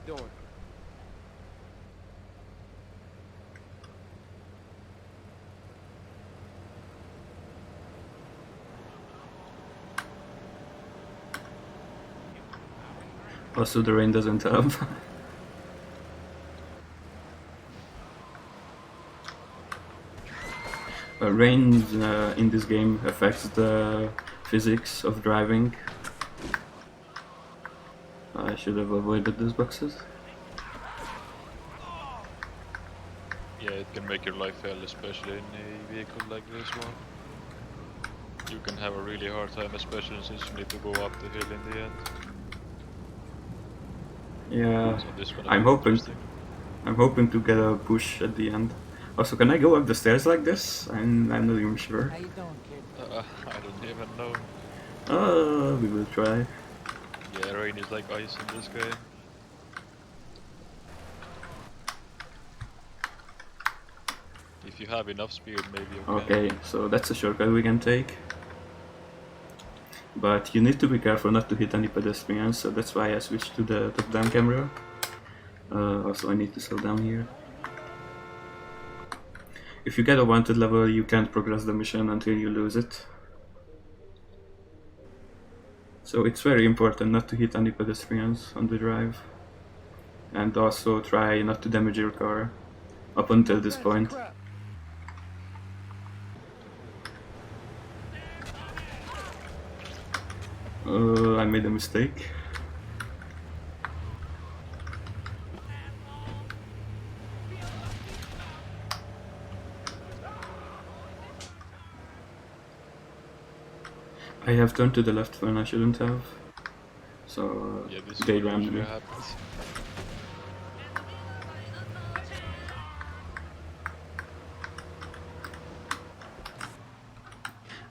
doing? Also, the rain doesn't help. Rain in this game affects the physics of driving. I should have avoided these boxes. Yeah, it can make your life hell, especially in a vehicle like this one. You can have a really hard time, especially since you need to go up the hill in the end. Yeah, So this one I'm hoping to get a push at the end. Also, can I go up the stairs like this? I'm not even sure. How you doing, kid? I don't even know. We will try. Yeah, rain is like ice in this game. If you have enough speed, maybe you can. Okay, so that's a shortcut we can take. But you need to be careful not to hit any pedestrians, so that's why I switched to the top-down camera. Also, I need to slow down here. If you get a wanted level, you can't progress the mission until you lose it. So it's very important not to hit any pedestrians on the drive. And also try not to damage your car up until this point. I made a mistake. I have turned to the left when I shouldn't have. So Yeah, this they is what rammed usually me. happens.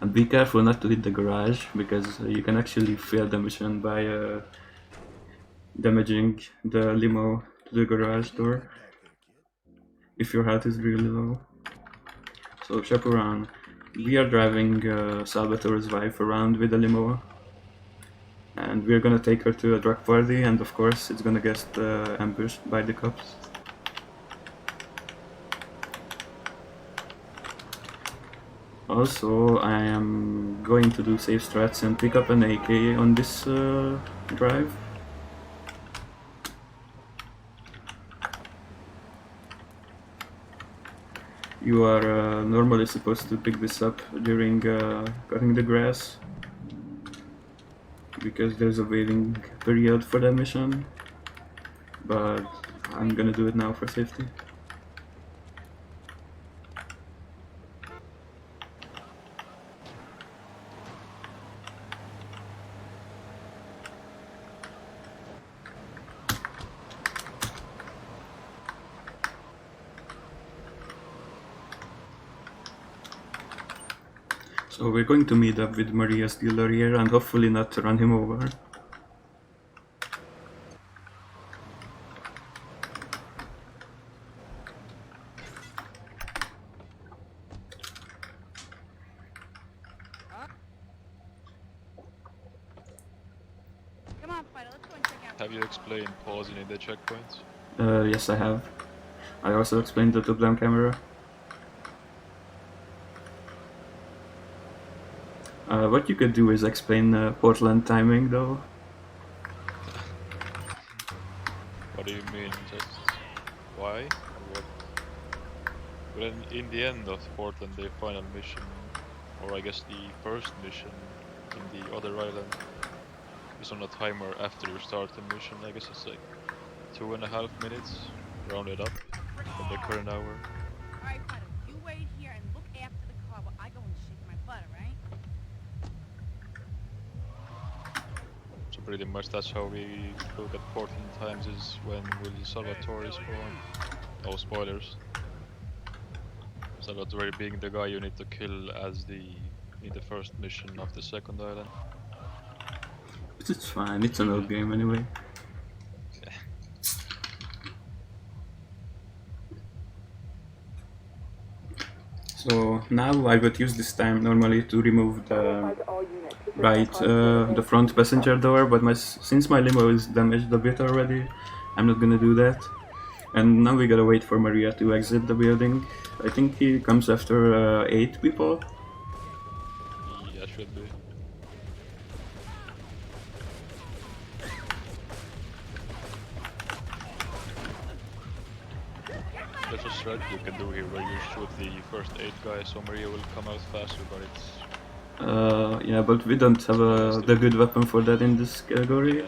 And be careful not to hit the garage, because you can actually fail the mission by damaging the limo to the garage door if your health is really low. So Chaperon, we are driving Salvatore's wife around with a limo, and we're gonna take her to a drug party, and of course it's gonna get ambushed by the cops. Also, I am going to do safe strats and pick up an AK on this drive. You are normally supposed to pick this up during cutting the grass, because there's a waiting period for that mission, but I'm gonna do it now for safety. So we're going to meet up with Maria's dealer here and hopefully not run him over. Come on, Fido, let's go and check out. Have you explained pausing in the checkpoints? Yes, I have. I also explained the top-down camera. What you could do is explain Portland timing, though. What do you mean? Just why? Or what? But in the end of Portland, the final mission, or I guess the first mission in the other island, is on a timer after you start the mission. I guess it's like 2.5 minutes, rounded up from the current hour. Alright, Fido, you wait here and look after the car while I go and shake my butt, alright? So pretty much that's how we look at Portland times, is when will Salvatore spawn. No spoilers. Salvatore being the guy you need to kill as in the first mission of the second island. It's fine, it's an old game anyway. So now I would use this time normally to remove the the front passenger door, but since my limo is damaged a bit already, I'm not gonna do that. And now we gotta wait for Maria to exit the building. I think he comes after 8 people. Yeah, should be. There's a strategy you can do here where you shoot the first 8 guys, so Maria will come out faster, but it's... Yeah, but we don't have the good weapon for that in this category. Yeah.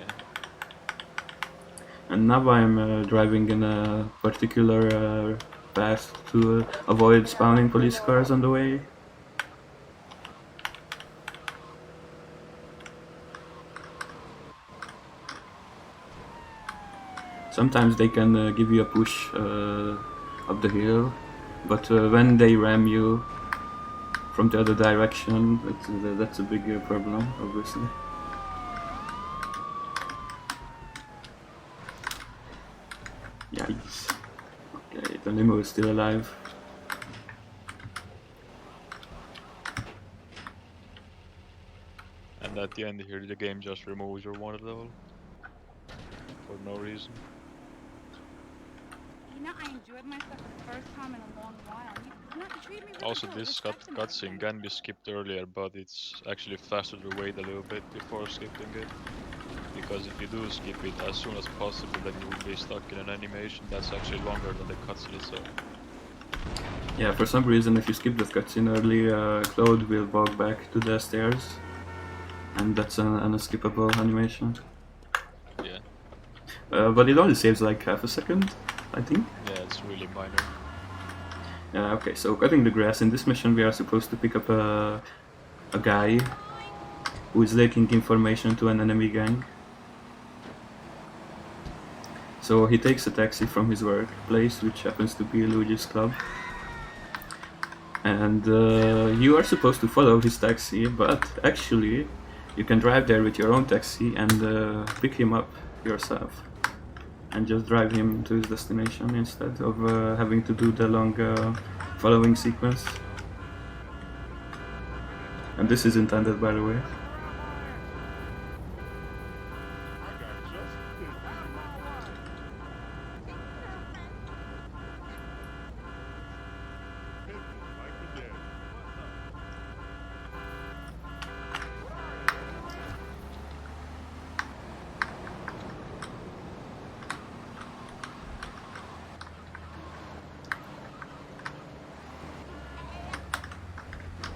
And now I'm driving in a particular path to avoid spawning police cars on the way. Sometimes they can give you a push up the hill, but when they ram you from the other direction, that's a big problem, obviously. Yikes. Okay, the limo is still alive. And at the end here, the game just removes your wanted level. For no reason. You know, I enjoyed myself for the first time in a long while. You treated me really Also, good. this Respect and cutscene everything. can be skipped earlier, but it's actually faster to wait a little bit before skipping it. Because if you do skip it as soon as possible, then you will be stuck in an animation that's actually longer than the cutscene itself. Yeah, for some reason, if you skip that cutscene early, Claude will walk back to the stairs, and that's an unskippable animation. Yeah. But it only saves like half a second, I think. Yeah, it's really minor. Okay, so cutting the grass. In this mission, we are supposed to pick up a guy who is leaking information to an enemy gang. So he takes a taxi from his workplace, which happens to be Luigi's club. And you are supposed to follow his taxi, but actually you can drive there with your own taxi and pick him up yourself. And just drive him to his destination instead of having to do the long following sequence. And this is intended, by the way.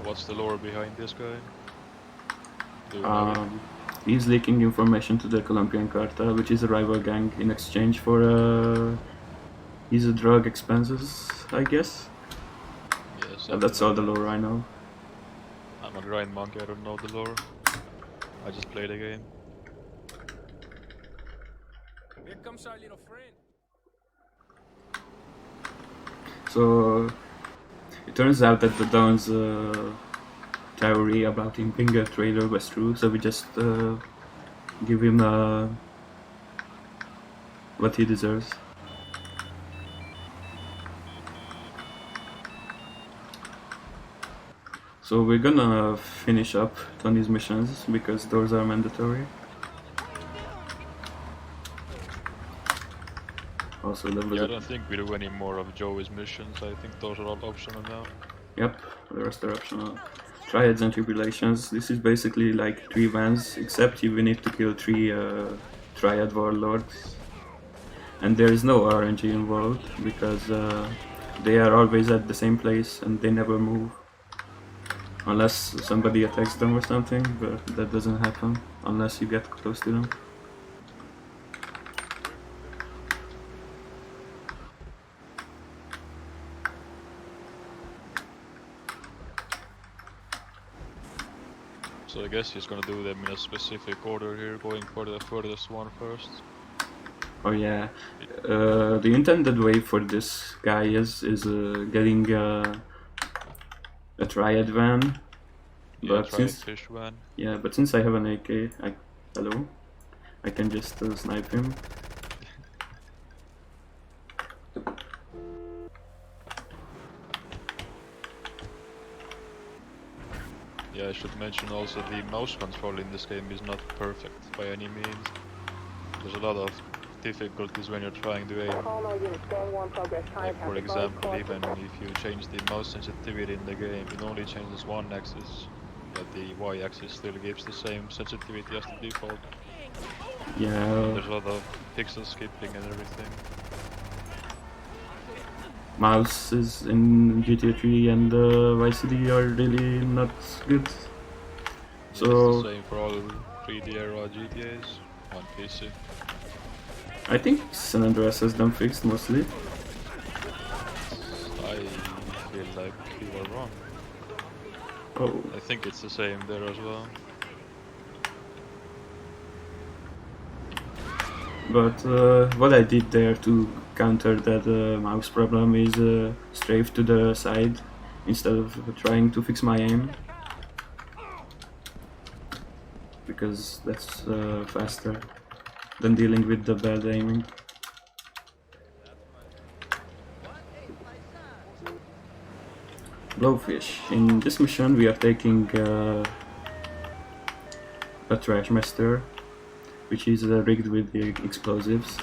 What's the lore behind this guy? Do you know it? He's leaking information to the Colombian cartel, which is a rival gang, in exchange for his drug expenses, I guess. Yes. That's all the lore I know. I'm a grind monkey, I don't know the lore. I just play the game. Here comes our little friend. So it turns out that the Don's theory about him being a traitor was true, so we just give him what he deserves. So we're gonna finish up Tony's missions because those are mandatory. Also, there was Yeah, I don't think we do any more of Joey's missions. I think those are all optional now. Yep, the rest are optional. Triads and Tribulations. This is basically like 3 vans, except you will need to kill 3 Triad Warlords. And there is no RNG involved because they are always at the same place and they never move. Unless somebody attacks them or something, but that doesn't happen unless you get close to them. So I guess he's gonna do them in a specific order here, going for the furthest one first. Oh yeah, the intended way for this guy is getting a Triad van. Yeah, But try a since fish van. but since I have an AK, I can just snipe him. Yeah, I should mention also the mouse control in this game is not perfect by any means. There's a lot of difficulties when you're trying to aim. Like for example, even if you change the mouse sensitivity in the game, it only changes one axis, but the Y-axis still gives the same sensitivity as the default. Yeah, There's a lot of pixel skipping and everything. mouses in GTA 3 and Vice City are really not good. It's So the same for all 3D era GTAs on PC. I think San Andreas has them fixed mostly. I feel like you are wrong. Oh, I think it's the same there as well. but what I did there to counter that mouse problem is strafe to the side instead of trying to fix my aim, because that's faster than dealing with the bad aiming. Blowfish. In this mission we are taking a trash master, which is rigged with the explosives,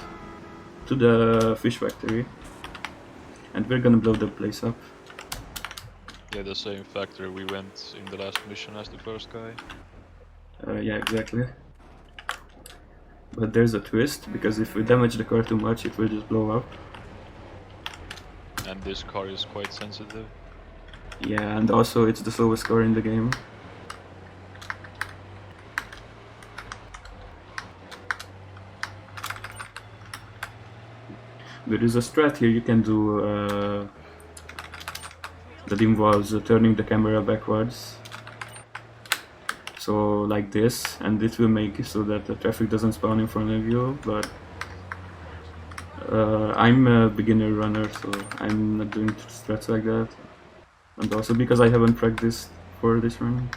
to the fish factory, and we're gonna blow the place up. Yeah, the same factory we went in the last mission as the first guy. Yeah, exactly. But there's a twist, because if we damage the car too much, it will just blow up. And this car is quite sensitive. Yeah, and also it's the slowest car in the game. There is a strat here you can do that involves turning the camera backwards. So like this, and it will make it so that the traffic doesn't spawn in front of you, but I'm a beginner runner, so I'm not doing strats like that. And also because I haven't practiced for this run.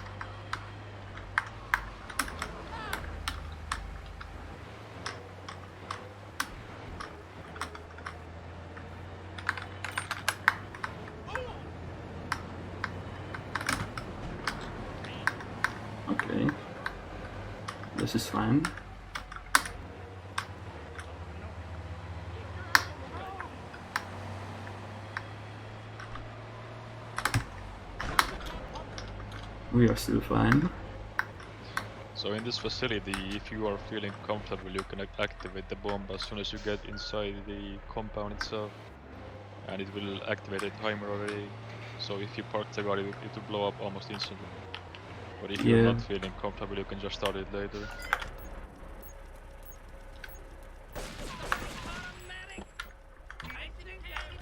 Okay, this is fine. We are still fine. So in this facility, if you are feeling comfortable, you can activate the bomb as soon as you get inside the compound itself. And it will activate a timer already. So if you park the car, it will blow up almost instantly. But if you're Yeah. not feeling comfortable, you can just start it later.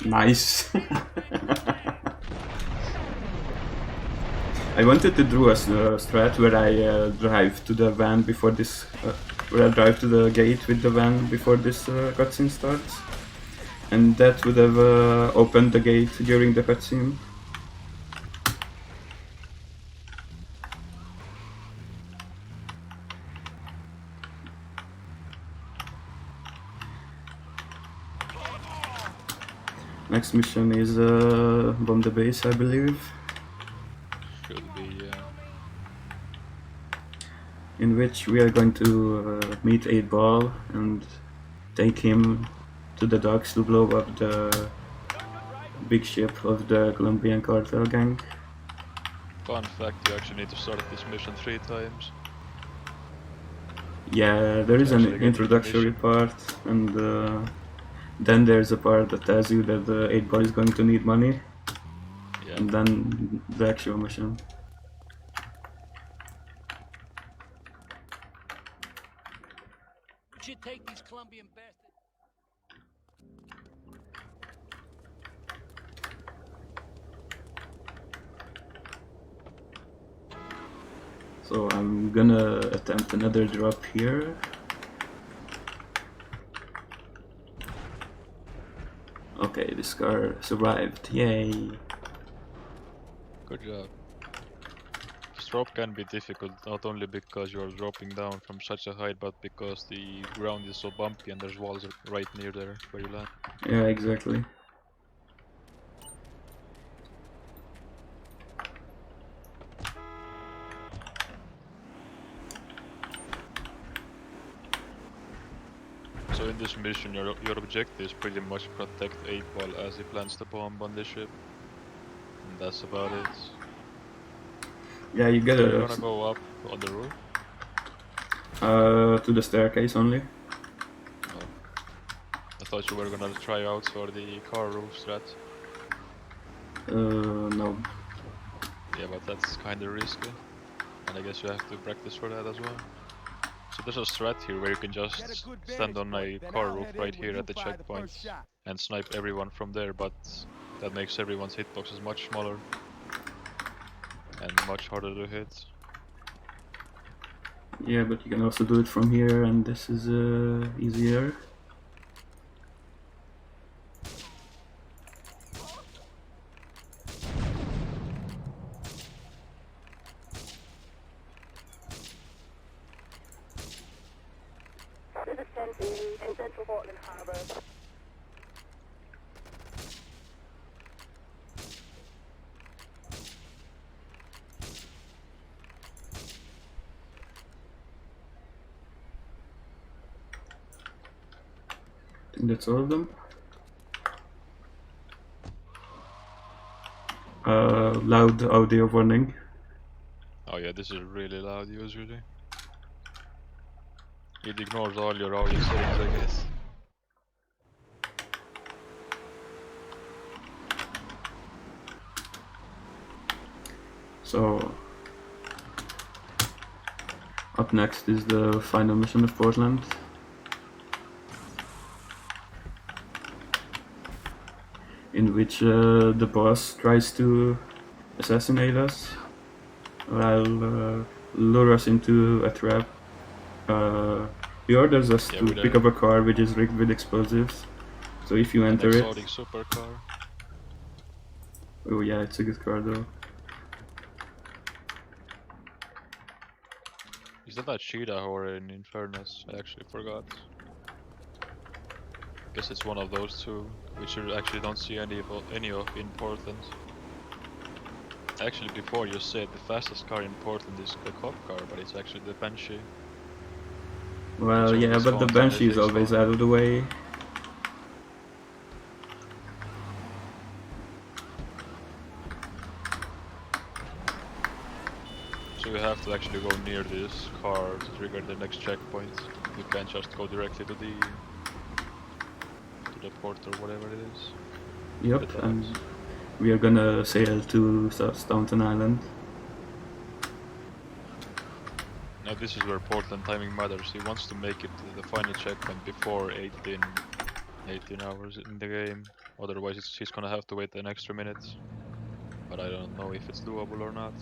Nice. I wanted to do a strat where I drive to the van before this, where I drive to the gate with the van before this cutscene starts, and that would have opened the gate during the cutscene. Next mission is bomb the base, I believe, Should be, in which we are going to meet 8 Ball and take him to the docks to blow up the big ship of the Colombian cartel gang. Fun fact, you actually need to start this mission 3 times. Yeah, there is an Actually getting introductory mission. part, and then there's a part that tells you that the 8 Ball is going to need money, Yeah. and then the actual mission. We should take these Colombian bastards. So I'm gonna attempt another drop here. Okay, this car survived, yay! Good job. This drop can be difficult, not only because you are dropping down from such a height, but because the ground is so bumpy and there's walls right near there where you land. Yeah, exactly. So So in this mission, your objective is pretty much protect 8-Ball as he plants the bomb on the ship. And that's about it. Yeah, you get So you're gonna go up on the roof? to the staircase only. Oh. I thought you were gonna try out for the car roof strat. No. Yeah, but that's kinda risky. And I guess you have to practice for that as well. So there's a strat here where you can just stand on a car roof right here at the checkpoint and snipe everyone from there, but that makes everyone's hitboxes much smaller and much harder to hit. Yeah, but you can also do it from here, and this is easier. This is 10 in Central Portland Harbor. I think that's all of them. Loud audio warning. Oh yeah, this is really loud usually. It ignores all your audio settings, I guess. So, up next is the final mission of Portland. In which the boss tries to assassinate us while lure us into a trap. He orders us Yeah, to with pick a- up a car which is rigged with explosives. So if you An enter it, exotic supercar. oh yeah, it's a good car though. Is that a cheetah or an Infernus? I actually forgot. Guess it's one of those two, which you actually don't see any of in Portland. Actually, before you said the fastest car in Portland is a cop car, but it's actually the Banshee. Well, Which yeah, always but the spawns on Banshee is the always spawn. out of the way. So you have to actually go near this car to trigger the next checkpoint. You can't just go directly to the port or whatever it is. Yep, The and docks. we are gonna sail to Staunton Island. Now this is where Portland timing matters. He wants to make it to the final checkpoint before 18 hours in the game. Otherwise he's gonna have to wait an extra minute. But I don't know if it's doable or not.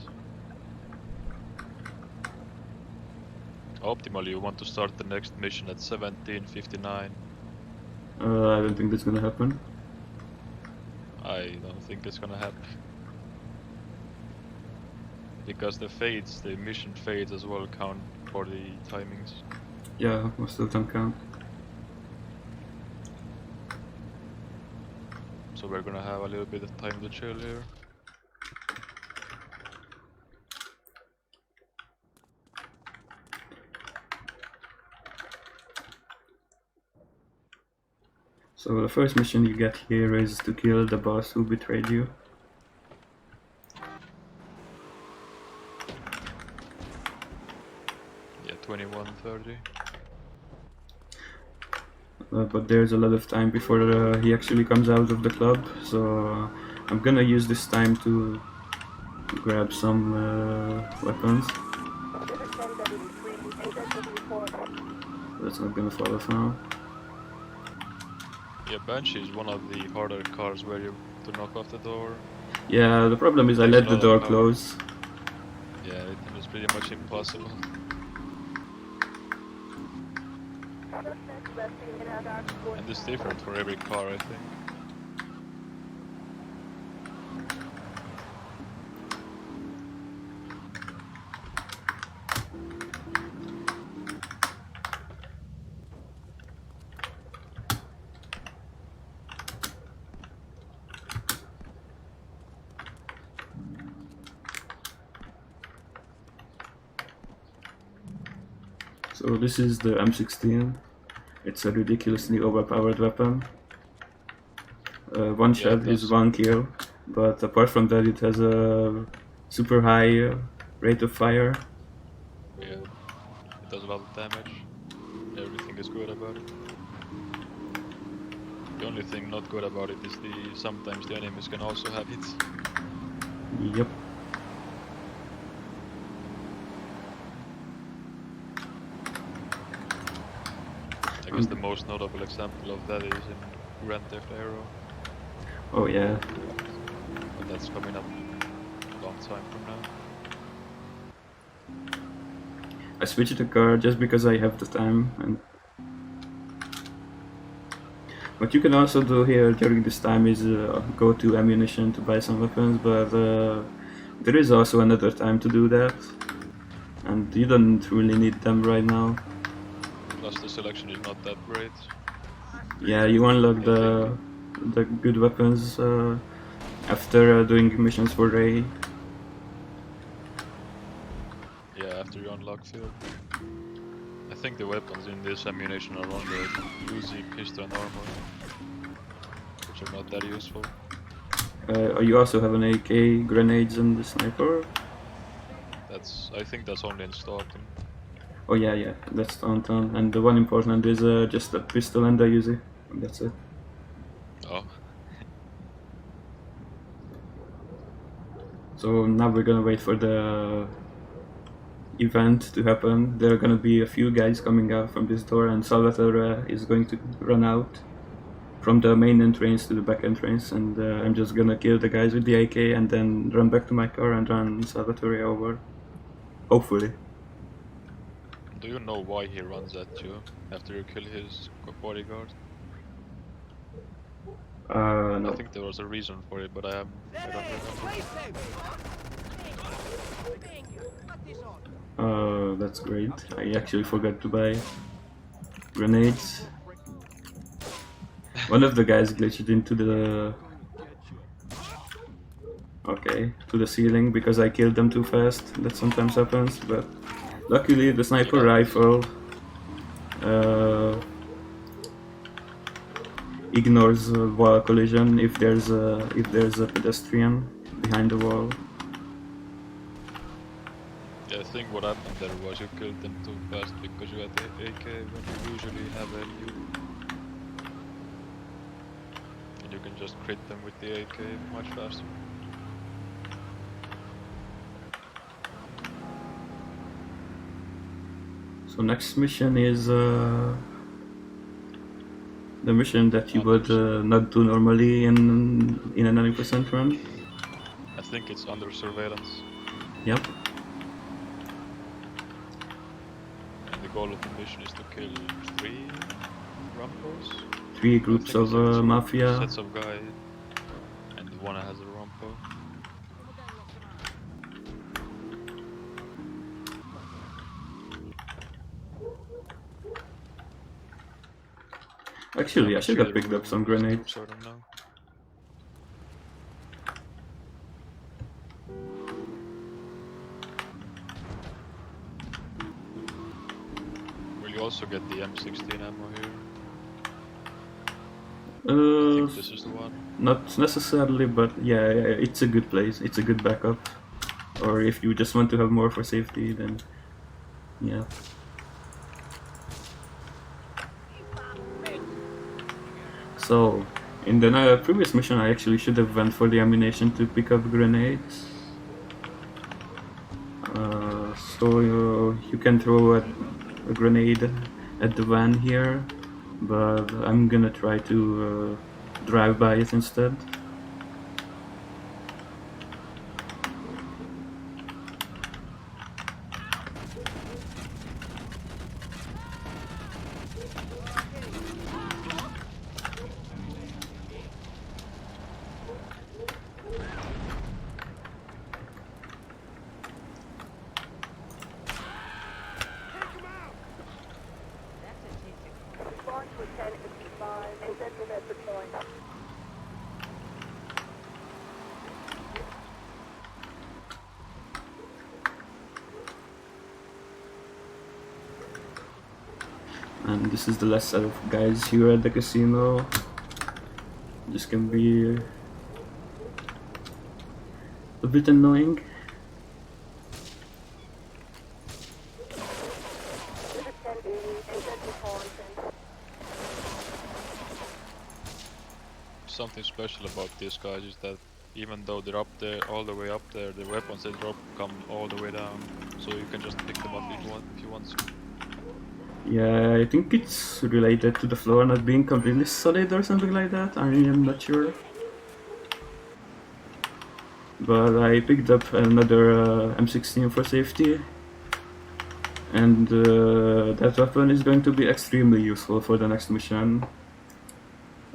Optimally you want to start the next mission at 17:59. I don't think that's gonna happen. I don't think it's gonna happen. Because the mission fades as well count for the timings. Yeah, most of them count. So we're gonna have a little bit of time to chill here. So the first mission you get here is to kill the boss who betrayed you. Yeah, 21:30. But there's a lot of time before he actually comes out of the club, so I'm gonna use this time to grab some weapons. This is 1073 in Central Portland. That's not gonna follow for now. Yeah, Banshee is one of the harder cars where you to knock off the door. Yeah, the problem is I Takes let a the lot door of power. close. Yeah, it was pretty much impossible. Suspect resting in our dark sport. And it's different for every car, I think. So this is the M16. It's a ridiculously overpowered weapon. One shot is 1 kill, but apart from that it has a super high rate of fire. Yeah, it does a lot of damage. Everything is good about it. The only thing not good about it is sometimes the enemies can also have it. Yep. I guess the most notable example of that is in Grand Theft Auto, Oh yeah. but that's coming up a long time from now. I switched the car just because I have the time. And what you can also do here during this time is go to ammunition to buy some weapons, but there is also another time to do that, and you don't really need them right now. Plus the selection is not that great. Yeah, you unlock the good weapons after doing missions for Ray. Yeah, after you unlock field. I think the weapons in this ammunition are only Uzi, pistol and armor, which are not that useful. You also have an AK, grenades, and the sniper. I think that's only in Stockton. Oh yeah, that's downtown. And the one important is just a pistol and a Uzi. That's it. Oh, So now we're gonna wait for the event to happen. There are gonna be a few guys coming out from this door, and Salvatore is going to run out from the main entrance to the back entrance, and I'm just gonna kill the guys with the AK and then run back to my car and run Salvatore over. Hopefully. do you know why he runs at you after you kill his bodyguard? No. I think there was a reason for it, but I don't remember. That's great. I actually forgot to buy grenades. One of the guys glitched into the... Okay, to the ceiling because I killed them too fast. That sometimes happens, but luckily the sniper rifle ignores wall collision if there's a pedestrian behind the wall. Yeah, I think what happened there was you killed them too fast because you had the AK when you usually have a LU. And you can just crit them with the AK much faster. So next mission is the mission that you would not do normally in a 90% run. I think it's under surveillance. Yep. And the goal of the mission is to kill 3 Rampos. 3 groups of mafia. Sets of guys, and one has a Rampo. Actually, I should have picked up some grenades. I don't know. Will you also get the M16 ammo here? I think this is the one. Not necessarily, but yeah, it's a good place. It's a good backup. Or if you just want to have more for safety, then yeah. So, in the previous mission I actually should have went for the ammunition to pick up grenades. So you can throw a grenade at the van here, but I'm gonna try to drive by it instead. Response was 1055. Internet deploying. And this is the last set of guys here at the casino. This can be a bit annoying. Something special about these guys is that even though they're up there, all the way up there, the weapons they drop come all the way down, so you can just pick them up if you want to. Yeah, I think it's related to the floor not being completely solid or something like that. I am not sure. But I picked up another M16 for safety. And that weapon is going to be extremely useful for the next mission.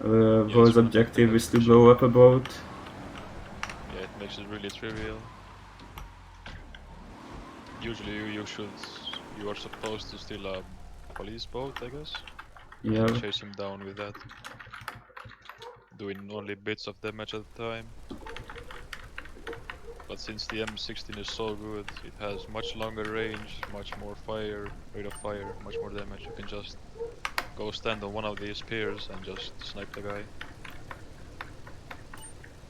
Whose objective is to blow up a boat. Yeah, it makes it really trivial. Usually you are supposed to steal a police boat, I guess. Yeah. And chase him down with that. Doing only bits of damage at a time. But since the M16 is so good, it has much longer range, much more rate of fire, much more damage. You can just go stand on one of these piers and just snipe the guy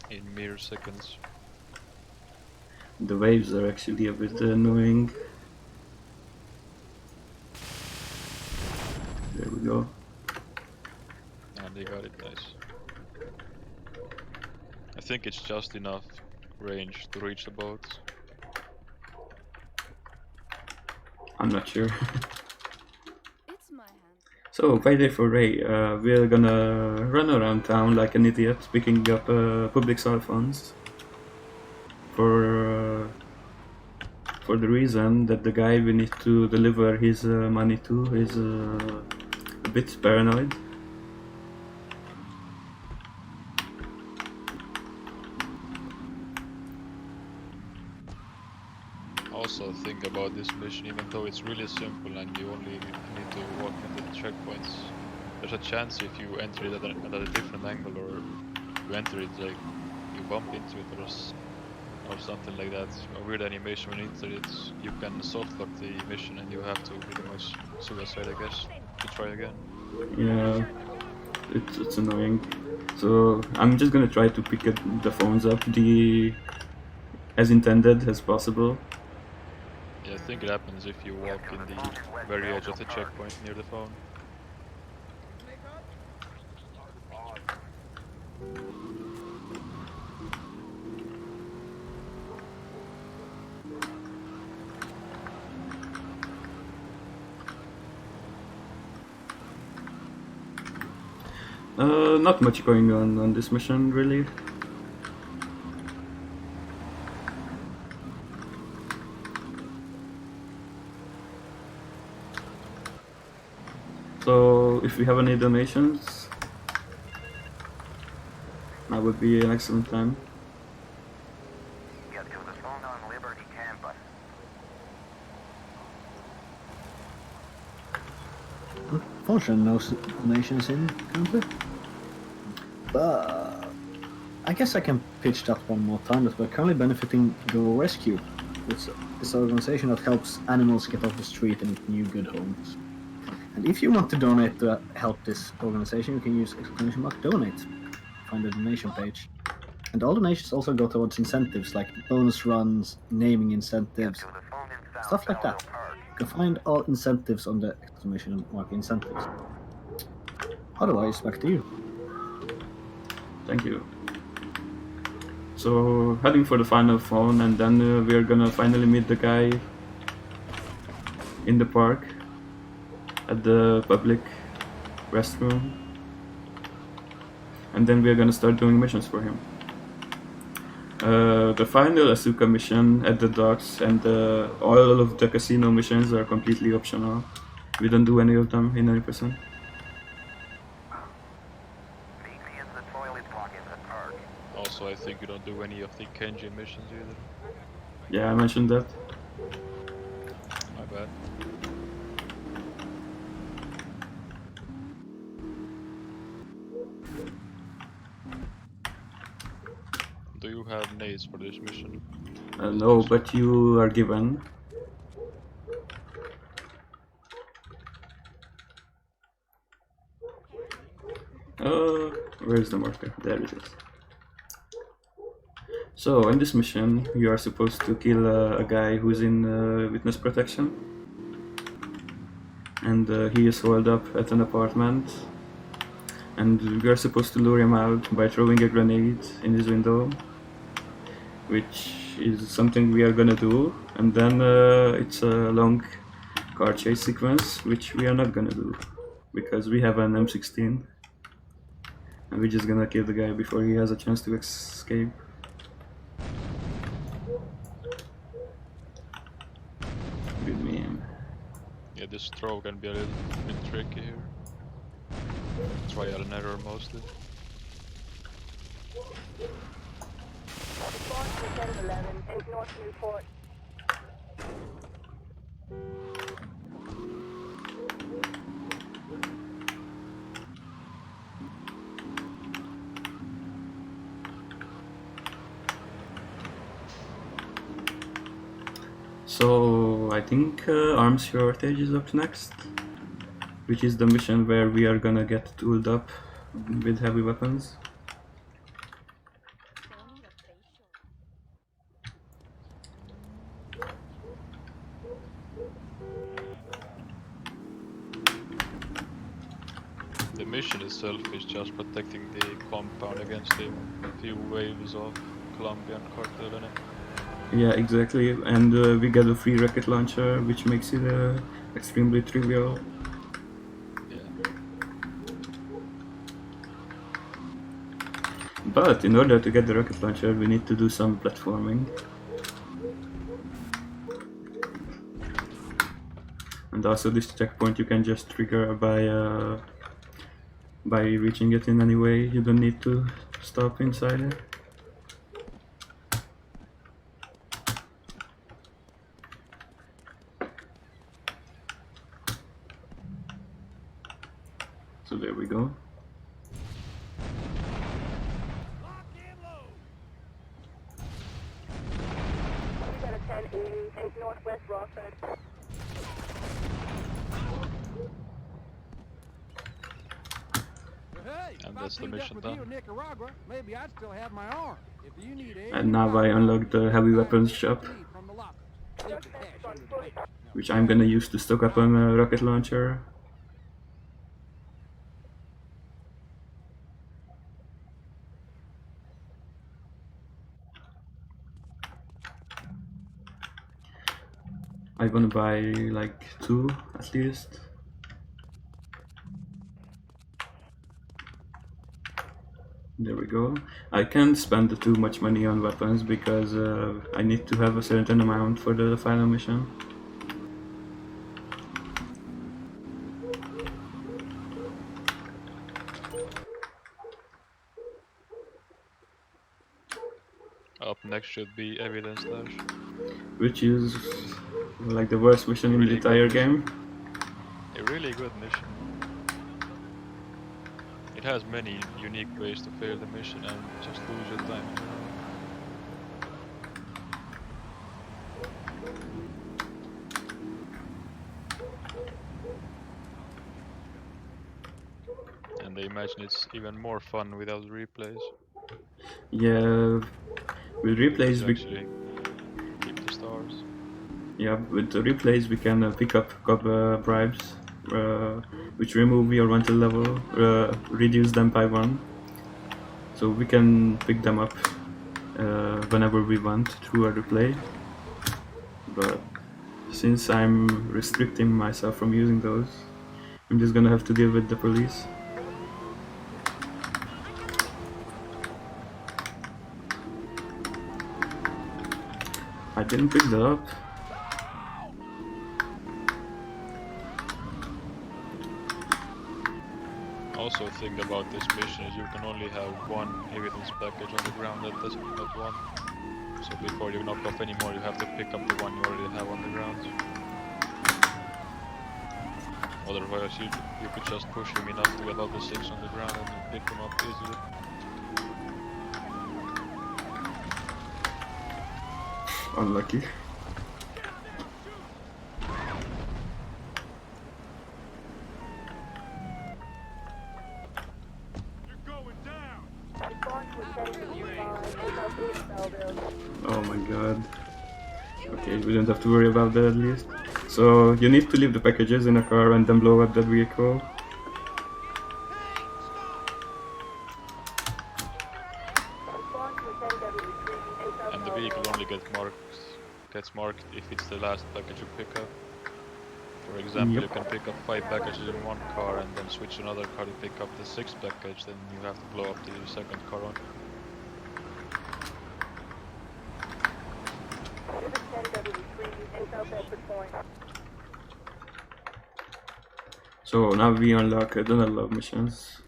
in mere seconds. The waves are actually a bit annoying. There we go. And they got it, nice. I think it's just enough range to reach the boat. I'm not sure. It's my hand. So, payday for Ray. We're gonna run around town like an idiot, picking up public cell phones. For the reason that the guy we need to deliver his money to is a bit paranoid. Also think about this mission, even though it's really simple and you only need to walk into the checkpoints, there's a chance if you enter it at a different angle, or you enter it like you bump into it or something like that, a weird animation when you enter it, you can soft lock the mission and you have to pretty much suicide, I guess, to try again. Yeah, it's annoying. So I'm just gonna try to pick the phones up as intended as possible. Yeah, I think it happens if you walk in the very edge of the checkpoint near the phone. Not much going on this mission, really. So, if we have any donations, that would be an excellent time. Get to the phone on Liberty campus. Unfortunately, no donations in currently. But I guess I can pitch that one more time, that we're currently benefiting Go Rescue. It's an organization that helps animals get off the street and new good homes. And if you want to donate to help this organization, you can use !donate. Find the donation page. And all donations also go towards incentives like bonus runs, naming incentives, stuff like that. You can find all incentives on the exclamation mark incentives. Otherwise, back to you. Thank you. So, heading for the final phone, and then we're gonna finally meet the guy in the park at the public restroom. And then we're gonna start doing missions for him. The final Asuka mission at the docks and all of the casino missions are completely optional. We don't do any of them in 90%. Also, I think you don't do any of the Kenji missions either. Yeah, I mentioned that. My bad. Do you have nades for this mission? No, but you are given. Where's the marker? There it is. So in this mission, you are supposed to kill a guy who's in witness protection, and he is holed up at an apartment, and we are supposed to lure him out by throwing a grenade in his window, which is something we are gonna do, and then it's a long car chase sequence, which we are not gonna do, because we have an M16, and we're just gonna kill the guy before he has a chance to escape. Good man. Yeah, this throw can be a little bit tricky here. Trial and error mostly. Response to 1011, take North Newport. So I think arms shortage is up next, which is the mission where we are gonna get tooled up with heavy weapons. Don't need a facial. The mission itself is just protecting the compound against the few waves of Colombian cartel in it. Yeah, exactly, and we get a free rocket launcher, which makes it extremely trivial. Yeah. But in order to get the rocket launcher, we need to do some platforming. And also this checkpoint you can just trigger by reaching it in any way. You don't need to stop inside it. So there we go. We got a 1080, take Northwest Rockford. Hey, And if I that's the teamed up mission with done. you in Nicaragua, maybe I'd still have my arm. If you need aid, And now I unlocked the heavy weapons shop, from the locker. Leave the cash under the bed. which I'm gonna use to stock up on a rocket launcher. I wanna buy like 2 at least. There we go. I can't spend too much money on weapons because I need to have a certain amount for the final mission. Up next should be Evidence Dash. Which is like the worst mission in the Really entire good game. A really good mission. It has many unique ways to fail the mission and just lose your time. And they imagine it's even more fun without replays. Yeah, with replays To we actually keep the stars. yeah, with the replays we can pick up bribes, which remove your wanted level, reduce them by 1. So we can pick them up whenever we want through a replay. But since I'm restricting myself from using those, I'm just gonna have to deal with the police. I didn't pick that up. Also thing about this mission is you can only have 1 evidence package on the ground at this at one. So before you knock off any more, you have to pick up the one you already have on the ground. Otherwise you could just push him enough to get all the 6 on the ground and pick them up easily. Unlucky. Oh my god. Okay, we don't have to worry about that at least. So you need to leave the packages in a car and then blow up that vehicle. And the vehicle only gets marked if it's the last package you pick up. For example, Yep. you can pick up 5 packages in one car and then switch to another car to pick up the 6th package, then you have to blow up the second car on. So now we unlock the love missions.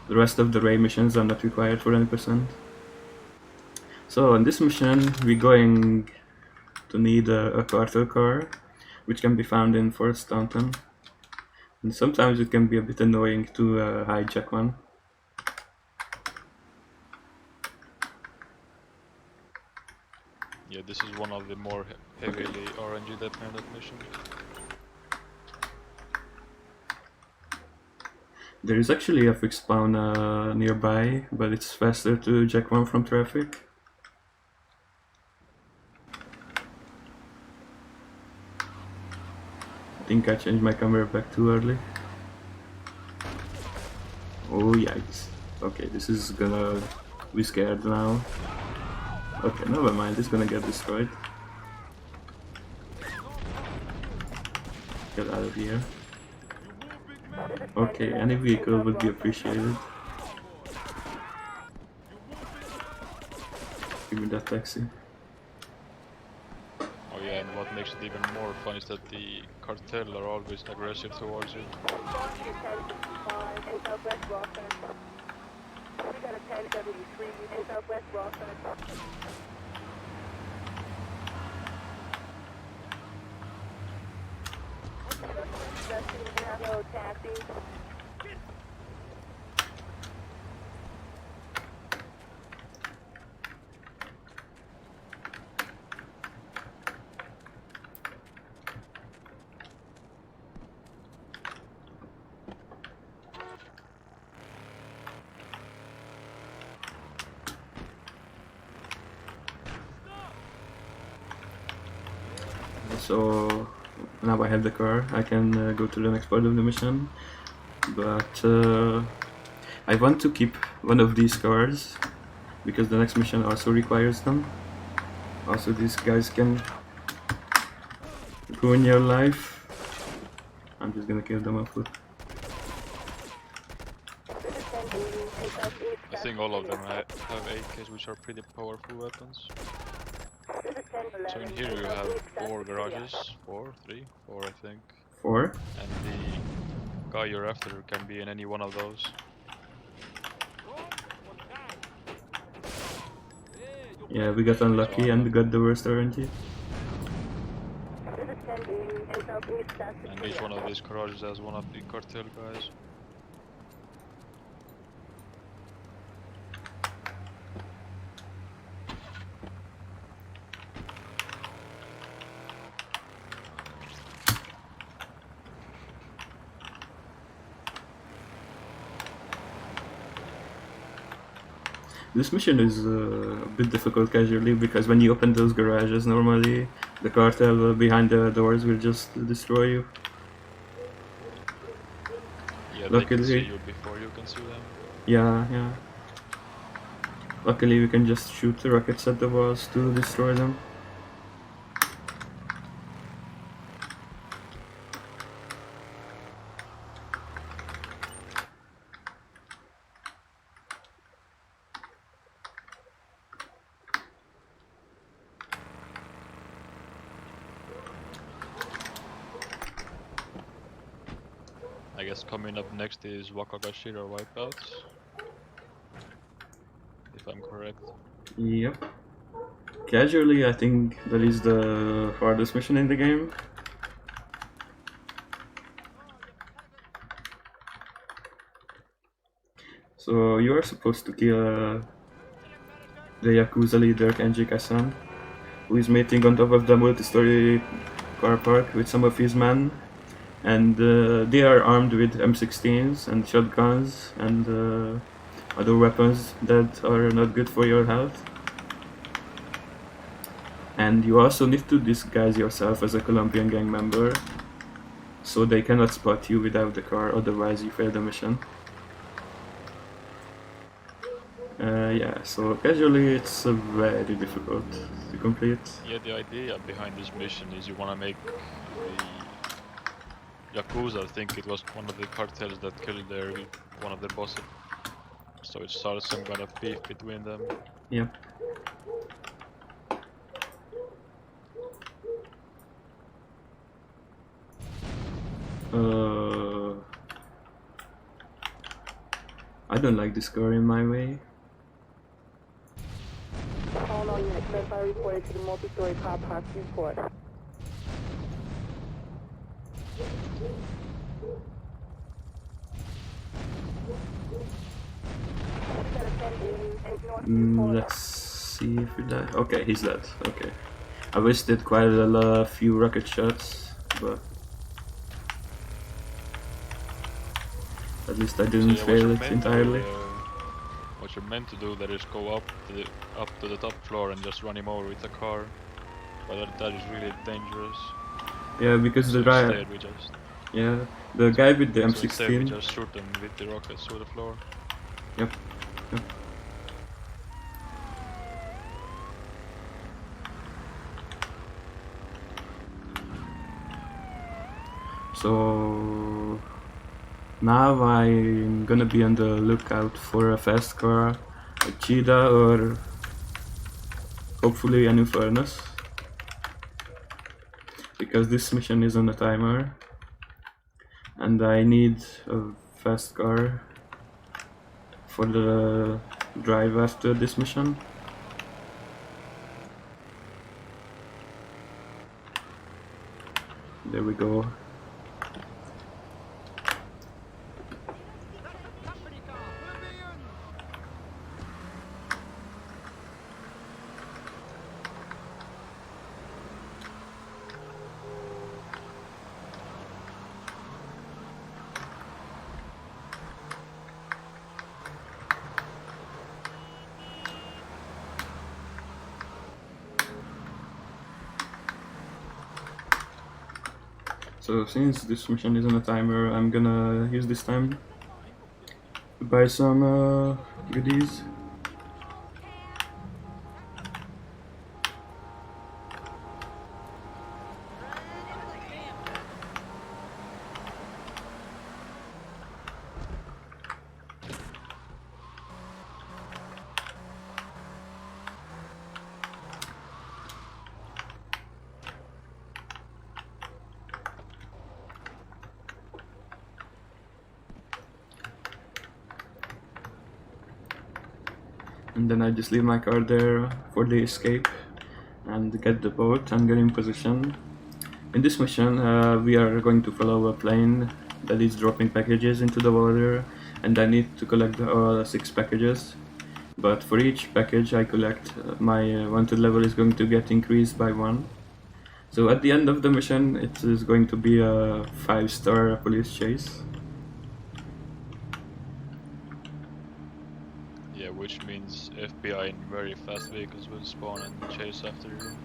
The rest of the raid missions are not required for any %. So in this mission we're going to need a cartel car, which can be found in Forest Downtown. And sometimes it can be a bit annoying to hijack one. Yeah, this is one of the more heavily RNG dependent missions. There is actually a fixed spawn nearby, but it's faster to jack one from traffic. I think I changed my camera back too early. Oh yikes. Okay, this is gonna be scared now. Okay, never mind, it's gonna get destroyed. Get out of here. Okay, any vehicle would be appreciated. Give me that taxi. Oh yeah, and what makes it even more fun is that the cartel are always aggressive towards you. So now I have the car, I can go to the next part of the mission. But I want to keep one of these cars because the next mission also requires them. Also, these guys can ruin your life. I'm just gonna kill them on foot. I think all of them have AKs, which are pretty powerful weapons. So in here you have 4 garages, 4 I think. 4? And the guy you're after can be in any one of those. Yeah, we got unlucky and we got the worst RNG. And each one of these garages has one of the cartel guys. This mission is a bit difficult casually because when you open those garages, normally the cartel behind the doors will just destroy you. Yeah, Luckily, they can see you before you can see them. Yeah. Luckily, we can just shoot the rockets at the walls to destroy them. I guess coming up next is Wakagashi or Wipeouts, if I'm correct. Yep. Casually, I think that is the hardest mission in the game. So you are supposed to kill the Yakuza leader Kenji Kasan, who is mating on top of the multi-story car park with some of his men, and they are armed with M16s and shotguns and other weapons that are not good for your health. And you also need to disguise yourself as a Colombian gang member, so they cannot spot you without the car, otherwise you fail the mission. Yeah, so casually it's very difficult to complete. Yeah, the idea behind this mission is you wanna make the Yakuza, I think it was one of the cartels that killed one of their bosses. So it started some kind of beef between them. Yep. I don't like this car in my way. All on units, verify reported to the multi-story car park report. Let's see if he died. Okay, he's dead. Okay. I wasted quite a few rocket shots, but at least I didn't fail it entirely. What you're meant to do there is go up to the top floor and just run him over with a car. But that is really dangerous. Yeah, because So the guy. instead we just Yeah, the guy with the so instead we M16. just shoot them with the rockets through the floor. Yep. Yep. So now I'm gonna be on the lookout for a fast car, a cheetah, or hopefully an Infernus, because this mission is on a timer and I need a fast car for the drive after this mission. There we go. So since this mission is on a timer, I'm gonna use this time to buy some goodies. And then I just leave my car there for the escape and get the boat and get in position. In this mission, we are going to follow a plane that is dropping packages into the water, and I need to collect 6 packages. But for each package I collect, my wanted level is going to get increased by 1. So at the end of the mission, it is going to be a 5-star police chase. Yeah, which means FBI in very fast vehicles will spawn and chase after you.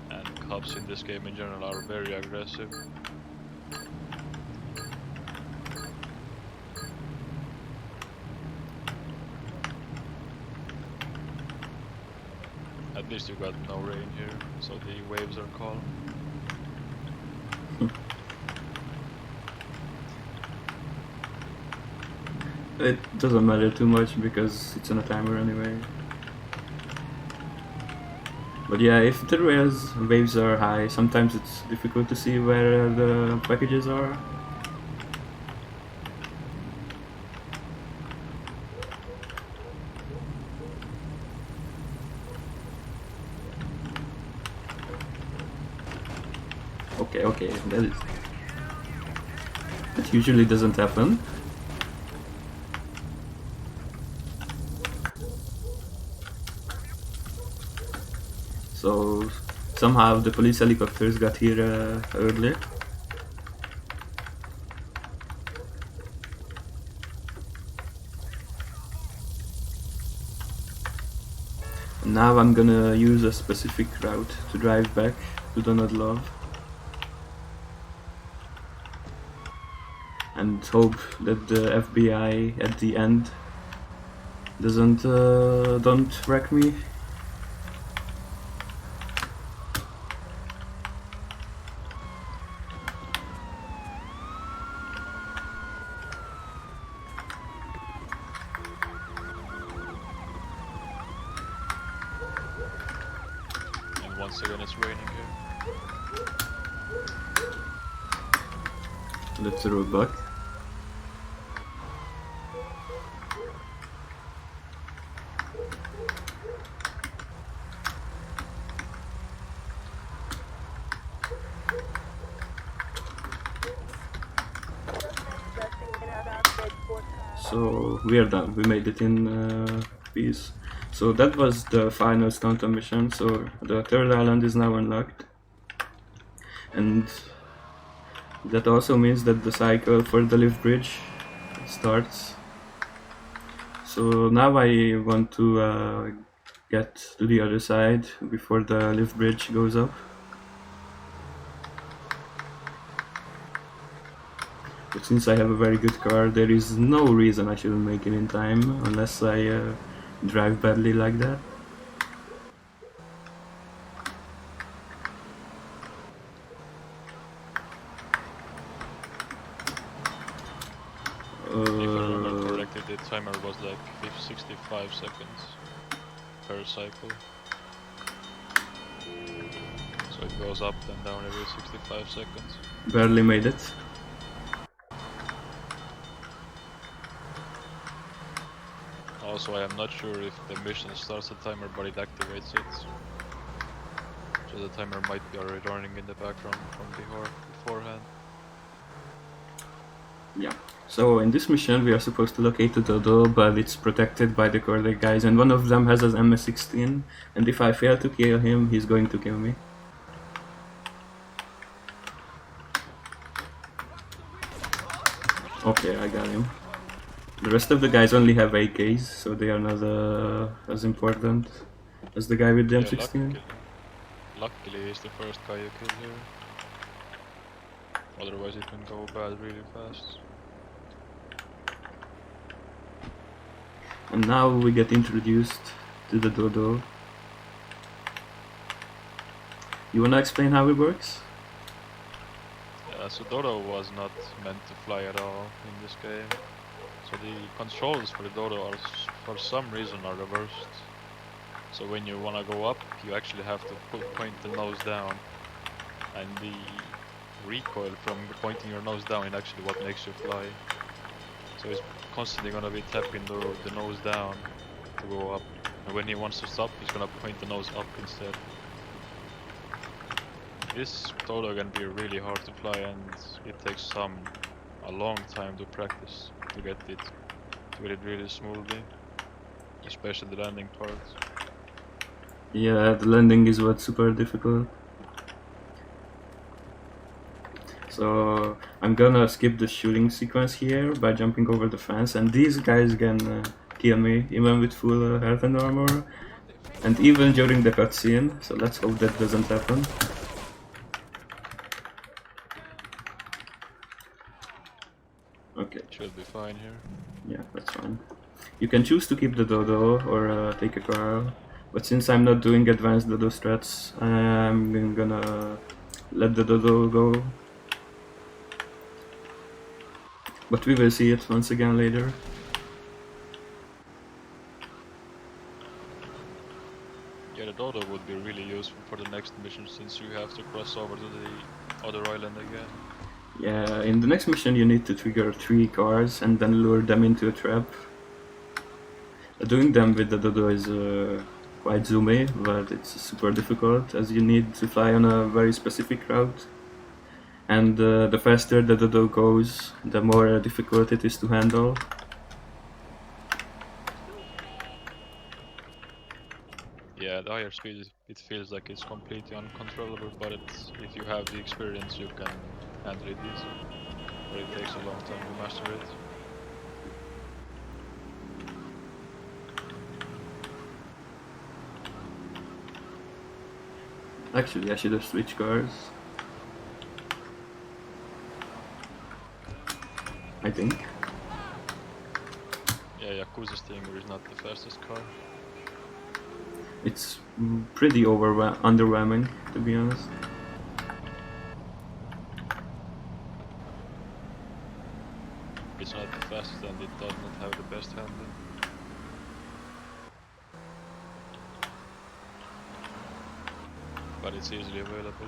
And cops in this game in general are very aggressive. At least you got no rain here, so the waves are calm. It doesn't matter too much because it's on a timer anyway. But yeah, if the waves are high, sometimes it's difficult to see where the packages are. Okay, that usually doesn't happen. So somehow the police helicopters got here early. Now I'm gonna use a specific route to drive back to Donut Love. And hope that the FBI at the end don't wreck me. And once again it's raining here. Let's roll back. So we are done. We made it in peace. So that was the final Stanton mission. So the third island is now unlocked, and that also means that the cycle for the lift bridge starts. So now I want to get to the other side before the lift bridge goes up. But since I have a very good car, there is no reason I shouldn't make it in time, unless I drive badly like that. If I remember correctly, the timer was like 65 seconds per cycle. So it goes up and down every 65 seconds. Barely made it. Also, I am not sure if the mission starts the timer but it activates it. So the timer might be already running in the background from beforehand. Yeah. So in this mission we are supposed to locate the dodo, but it's protected by the Corday guys, and one of them has an MS-16, and if I fail to kill him, he's going to kill me. Okay, I got him. The rest of the guys only have AKs, so they are not as important as the guy with the M16. Luckily he's the first guy you kill here. Otherwise it can go bad really fast. And now we get introduced to the dodo. You wanna explain how it works? Yeah, so Dodo was not meant to fly at all in this game. So the controls for the Dodo are, for some reason, are reversed. So when you wanna go up, you actually have to point the nose down. And the recoil from pointing your nose down is actually what makes you fly. So it's constantly gonna be tapping the nose down to go up. And when he wants to stop, he's gonna point the nose up instead. This Dodo can be really hard to fly, and it takes a long time to practice to get it really smoothly, especially the landing part. Yeah, the landing is what's super difficult. So I'm gonna skip the shooting sequence here by jumping over the fence, and these guys can kill me even with full health and armor, and even during the cutscene, so let's hope that doesn't happen. Okay. Should be fine here. Yeah, that's fine. You can choose to keep the dodo or take a car, but since I'm not doing advanced dodo strats, I'm gonna let the dodo go. But we will see it once again later. Yeah, the Dodo would be really useful for the next mission, since you have to cross over to the other island again. Yeah, in the next mission you need to trigger 3 cars and then lure them into a trap. Doing them with the dodo is quite zoomy, but it's super difficult as you need to fly on a very specific route. And the faster the dodo goes, the more difficult it is to handle. Yeah, the higher speed, it feels like it's completely uncontrollable, but if you have the experience, you can handle it easy. But it takes a long time to master it. Actually, I should have switched cars. I think. Yeah, Yakuza Stinger is not the fastest car. It's pretty underwhelming, to be honest. It's not the fastest and it does not have the best handling. But it's easily available.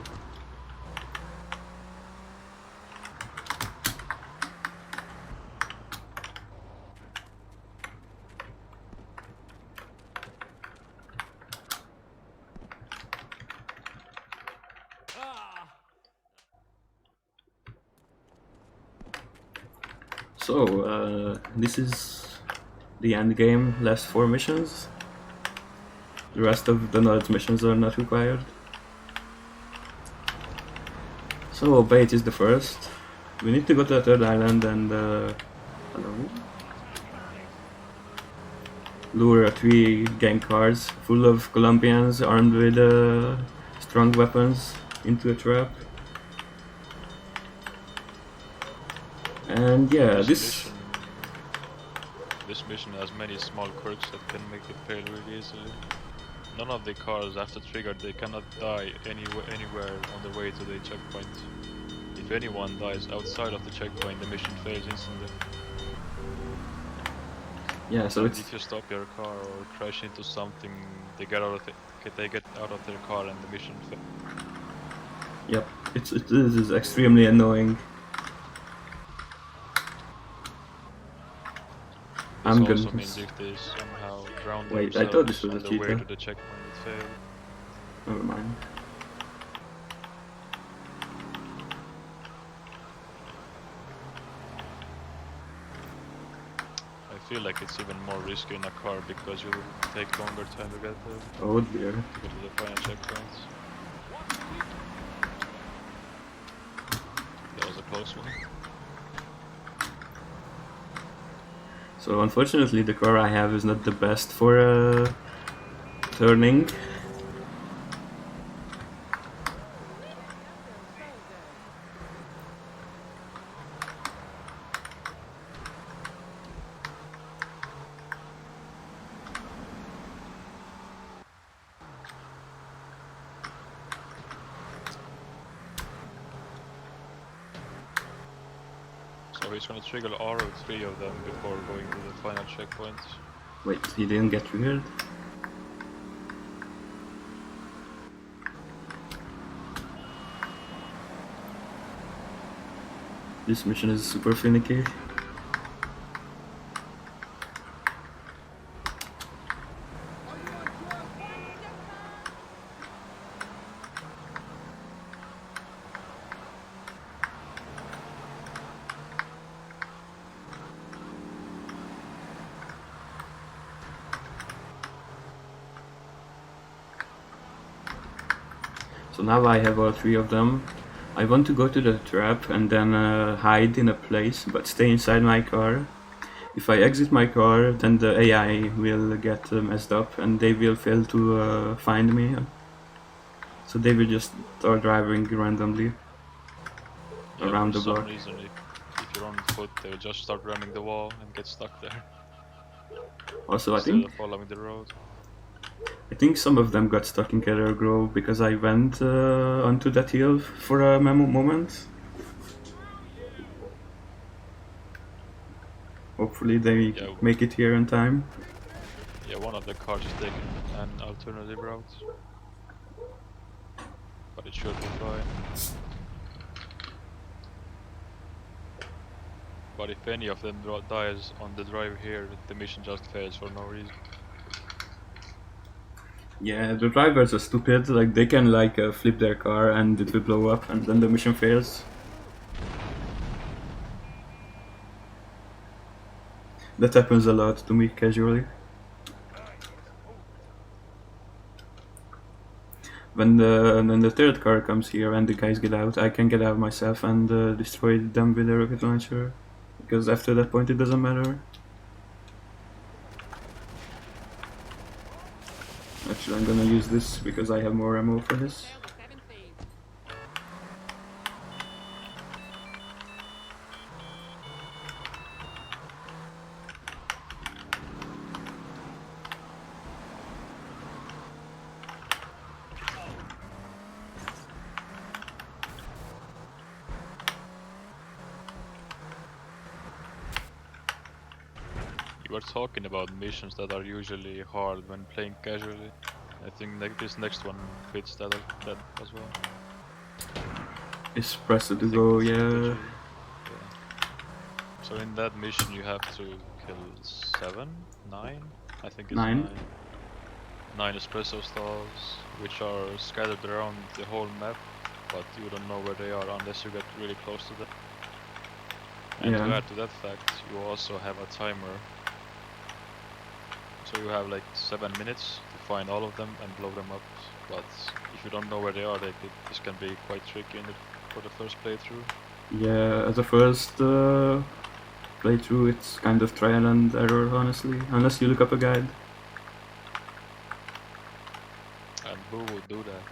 So, this is the end game, last 4 missions. The rest of the knowledge missions are not required. So, bait is the first. We need to go to the third island and hello? Lure 3 gang cars full of Colombians armed with strong weapons into a trap. And yeah, this mission has many small quirks that can make it fail really easily. None of the cars after triggered, they cannot die anywhere on the way to the checkpoint. If anyone dies outside of the checkpoint, the mission fails instantly. yeah, so it's if you stop your car or crash into something, they get out of their car and the mission fails. yep, this is extremely annoying. This I'm also gonna means if they somehow drown wait, I thought this was themselves a on the way cheetah. to the checkpoint, it failed. Never mind. I feel like it's even more risky in a car because you will take longer time to get Oh dear. to the final checkpoint. That was a close one. So unfortunately the car I have is not the best for turning. So he's gonna trigger all 3 of them before going to the final checkpoint. Wait, he didn't get triggered? This mission is super finicky. So now I have all 3 of them. I want to go to the trap and then hide in a place, but stay inside my car. If I exit my car, then the AI will get messed up and they will fail to find me. So they will just start driving randomly around the for block. some reason, if you're on foot, they'll just start ramming the wall and get stuck there. Also, Instead of following the road. I think some of them got stuck in Carrier Grove because I went onto that hill for a moment. Hopefully they make it here in time. Yeah, one of the cars is taking an alternative route. But it should be fine. But if any of them dies on the drive here, the mission just fails for no reason. Yeah, the drivers are stupid, like they can flip their car and it will blow up and then the mission fails. That happens a lot to me casually. When the third car comes here and the guys get out, I can get out myself and destroy them with a rocket launcher. Because after that point it doesn't matter. Actually, I'm gonna use this because I have more ammo for this. we're talking about missions that are usually hard when playing casually, I think this next one fits that as well. Is pressed I to think go, it's yeah. strategy. Yeah. So in that mission you have to kill 7, 9? I think it's 9. 9 espresso stalls, which are scattered around the whole map, but you don't know where they are unless you get really close to them. And to Yeah. add to that fact, you also have a timer. So you have like 7 minutes to find all of them and blow them up. But if you don't know where they are, this can be quite tricky for the first playthrough. Yeah, as a first playthrough, it's kind of trial and error, honestly, unless you look up a guide. And who would do that?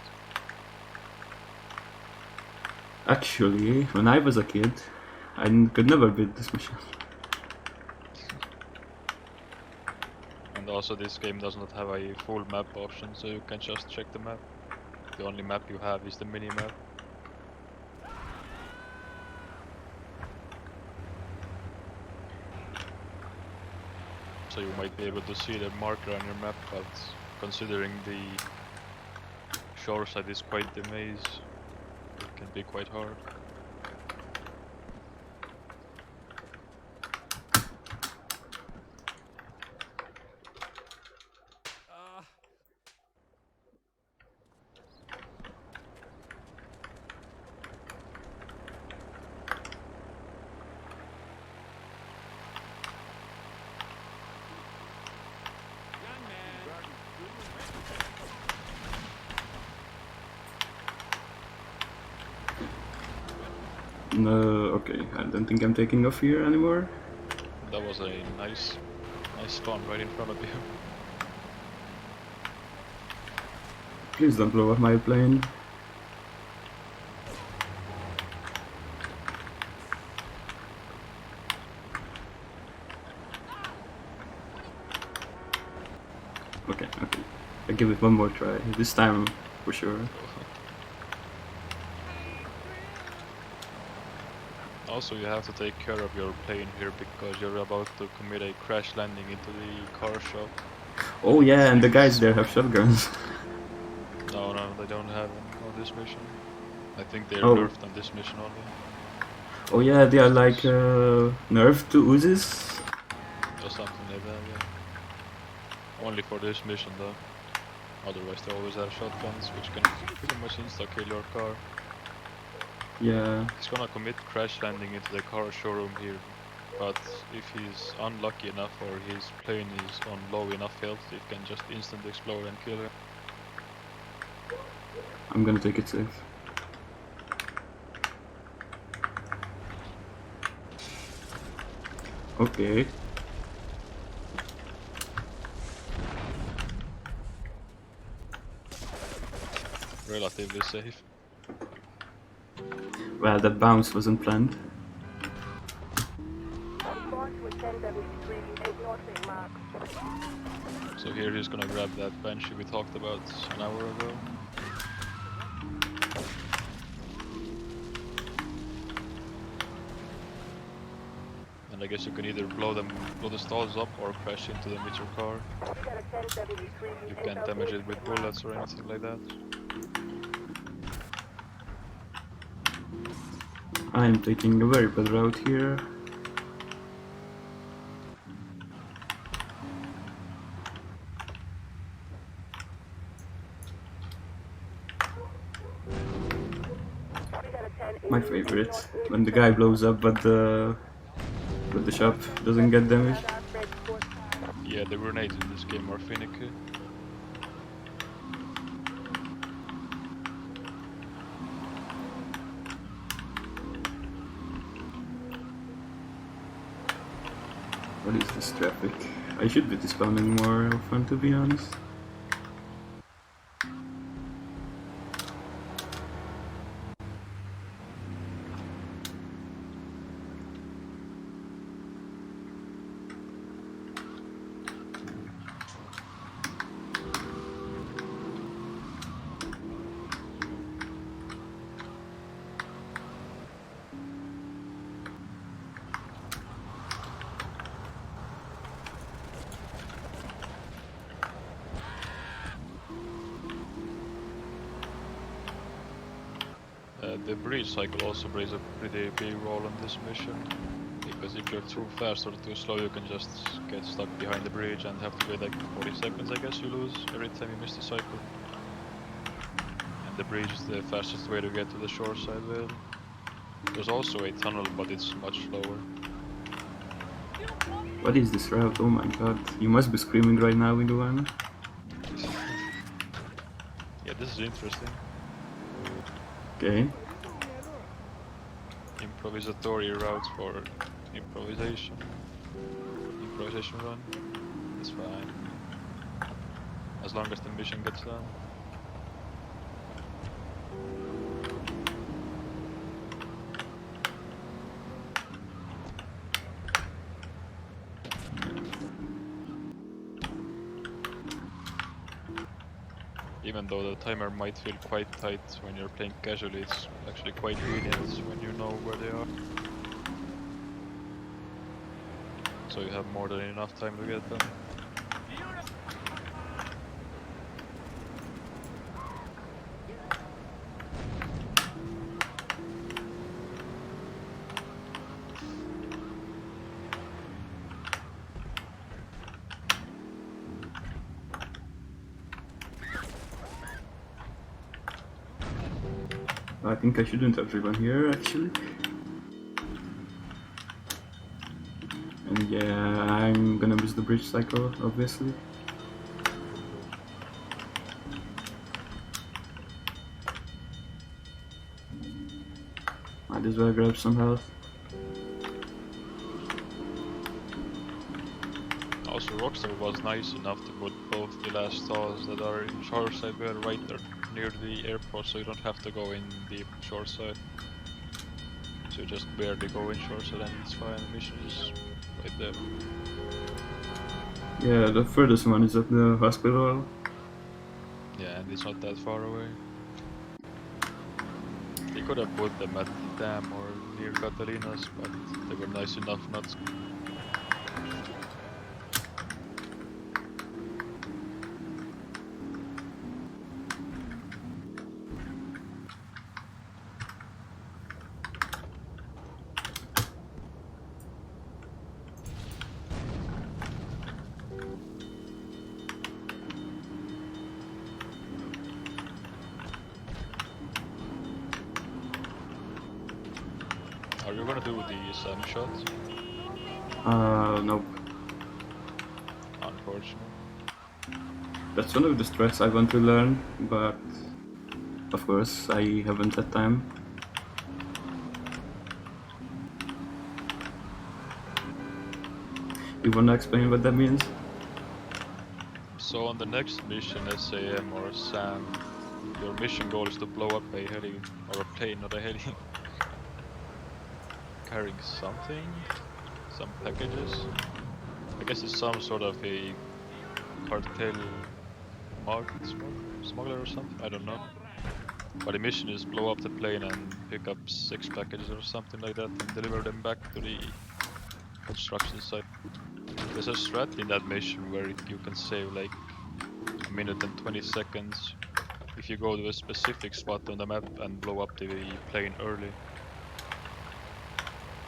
Actually, when I was a kid, I could never beat this mission. And also this game does not have a full map option, so you can just check the map. The only map you have is the mini-map. So you might be able to see the marker on your map, but considering the shore side is quite the maze, it can be quite hard. Young man. No, okay, I don't think I'm taking off here anymore. That was a nice spawn right in front of you. Please don't blow up my plane. Okay. I'll give it one more try. This time, for sure. Also, you have to take care of your plane here because you're about to commit a crash landing into the car shop. Oh yeah, and the guys there have shotguns. No, they don't have them on this mission. I think they're Oh. nerfed on this mission only. Oh yeah, they are like nerfed to Uzis. Or something like that, yeah. Only for this mission though. Otherwise they always have shotguns, which can pretty much insta-kill your car. Yeah. He's gonna commit crash landing into the car showroom here, but if he's unlucky enough or his plane is on low enough health, it can just instant explode and kill him. I'm gonna take it safe. Okay. Relatively safe. Well, that bounce wasn't planned. Response with 10W3, ignore the mark. So here he's gonna grab that banshee we talked about an hour ago. And I guess you can either blow the stalls up or crash into them with your car. We got a 10W3, You can't damage it with bullets or anything like that. I'm taking a very bad route here. My favorite, when the guy blows up but the shop doesn't get damaged. Yeah, the grenades in this game are finicky. What is this traffic? I should be despawning more often, to be honest. the breach cycle also plays a pretty big role in this mission. Because if you're too fast or too slow, you can just get stuck behind the bridge and have to wait like 40 seconds, I guess you lose every time you miss the cycle. And the bridge is the fastest way to get to the shore side whale. There's also a tunnel, but it's much slower. What is this route? Oh my god. You must be screaming right now in the one. Yeah, this is interesting. Okay. Improvisatory routes for improvisation. Improvisation run. It's fine. As long as the mission gets done. Even though the timer might feel quite tight when you're playing casually, it's actually quite lenient when you know where they are. So you have more than enough time to get them. I think I shouldn't have driven here actually. And yeah, I'm gonna miss the bridge cycle, obviously. Might as well grab some health. Also, Rockstar was nice enough to put both the last stalls that are in shoreside were right there near the airport, so you don't have to go in the shoreside. So you just barely go in shoreside and it's fine. The mission is right there. Yeah, the furthest one is at the hospital. Yeah, and it's not that far away. They could have put them at the dam or near Catalina's, but they were nice enough not to. Are you gonna do the SAM shot? Nope. Unfortunate. That's one of the strats I want to learn, but of course I haven't had time. You wanna explain what that means? So on the next mission, SAM or SAM, your mission goal is to blow up a heli, or a plane, not a heli, carrying something, some packages. I guess it's some sort of a cartel smuggler or something, I don't know. But the mission is blow up the plane and pick up 6 packages or something like that and deliver them back to the construction site. There's a strat in that mission where you can save like a minute and 20 seconds if you go to a specific spot on the map and blow up the plane early.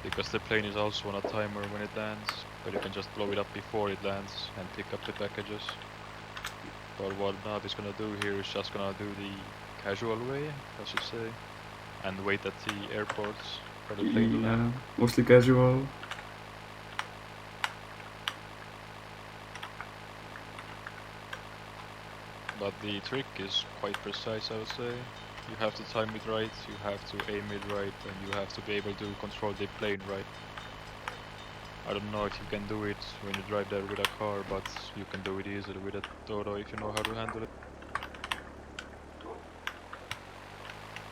Because the plane is also on a timer when it lands, but you can just blow it up before it lands and pick up the packages. But what Nav is gonna do here is just gonna do the casual way, I should say, and wait at the airports for the plane to land. Yeah, mostly casual. But the trick is quite precise, I would say. You have to time it right, you have to aim it right, and you have to be able to control the plane right. I don't know if you can do it when you drive there with a car, but you can do it easily with a Toto if you know how to handle it.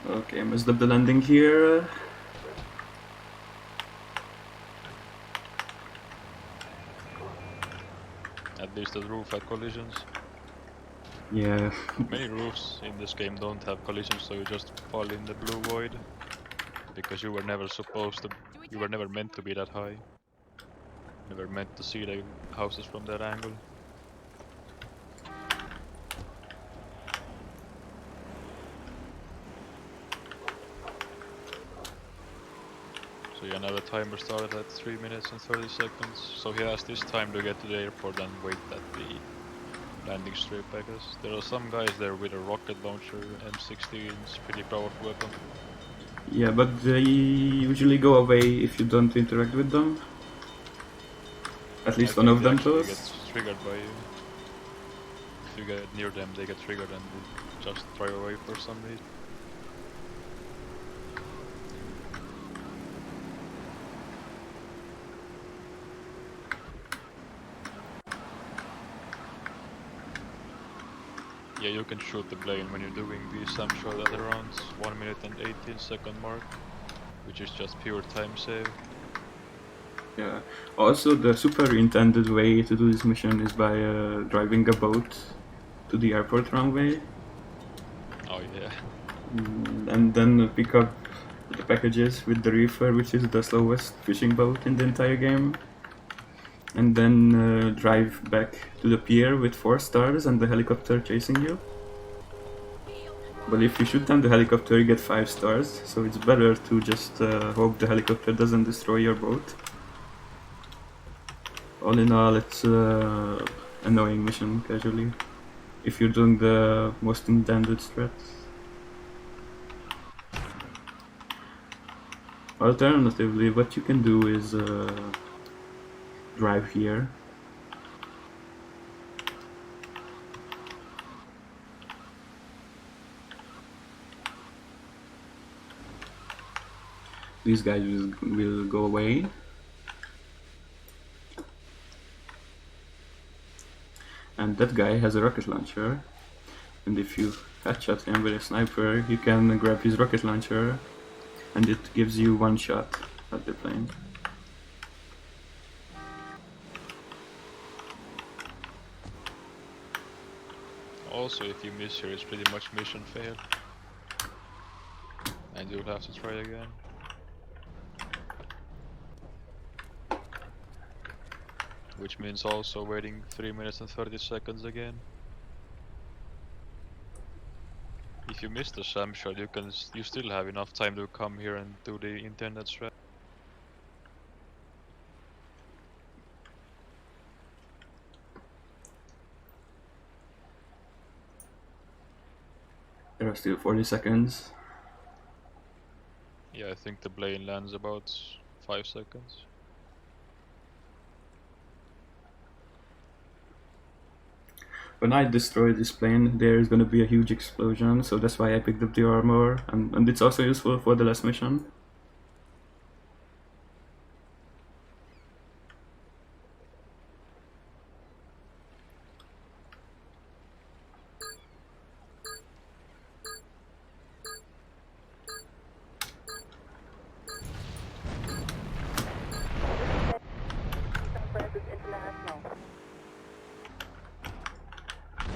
Okay, messed up the landing here. At least the roof had collisions. Yeah. Many roofs in this game don't have collisions, so you just fall in the blue void. Because you were never supposed to, you were never meant to be that high. Never meant to see the houses from that angle. Exactly, and now the timer started at 3 minutes and 30 seconds, so he has this time to get to the airport and wait at the landing strip, I guess. There are some guys there with a rocket launcher, M16, it's pretty powerful weapon. Yeah, but they usually go away if you don't interact with them. At least one of them actually does. gets triggered by you. If you get near them, they get triggered and they just drive away for some reason. Yeah, you can shoot the plane when you're doing the SAM shot at around 1 minute and 18-second mark, which is just pure time save. Yeah. Also, the super intended way to do this mission is by driving a boat to the airport runway. Oh yeah. And then pick up the packages with the reefer, which is the slowest fishing boat in the entire game. And then drive back to the pier with 4 stars and the helicopter chasing you. But if you shoot down the helicopter, you get 5 stars, so it's better to just hope the helicopter doesn't destroy your boat. All in all, it's annoying mission casually, if you're doing the most intended strats. Alternatively, what you can do is drive here. These guys will go away. And that guy has a rocket launcher. And if you headshot him with a sniper, you can grab his rocket launcher and it gives you 1 shot at the plane. Also, if you miss here, it's pretty much mission fail. And you'll have to try again. Which means also waiting 3 minutes and 30 seconds again. If you miss the SAM shot, you still have enough time to come here and do the internet strat. There are still 40 seconds. Yeah, I think the plane lands about 5 seconds. When I destroy this plane, there is gonna be a huge explosion, so that's why I picked up the armor, and it's also useful for the last mission.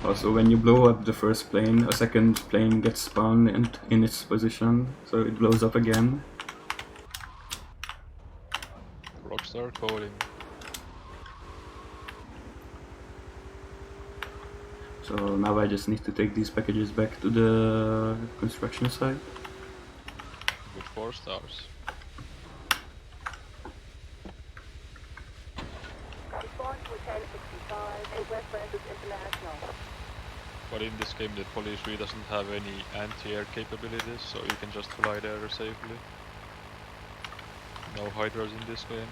Also, when you blow up the first plane, a second plane gets spawned in its position, so it blows up again. Rockstar coding. So now I just need to take these packages back to the construction site. With 4 stars. Response to 1065 and West Francis International. But in this game the police really doesn't have any anti-air capabilities, so you can just fly there safely. No hydras in this game.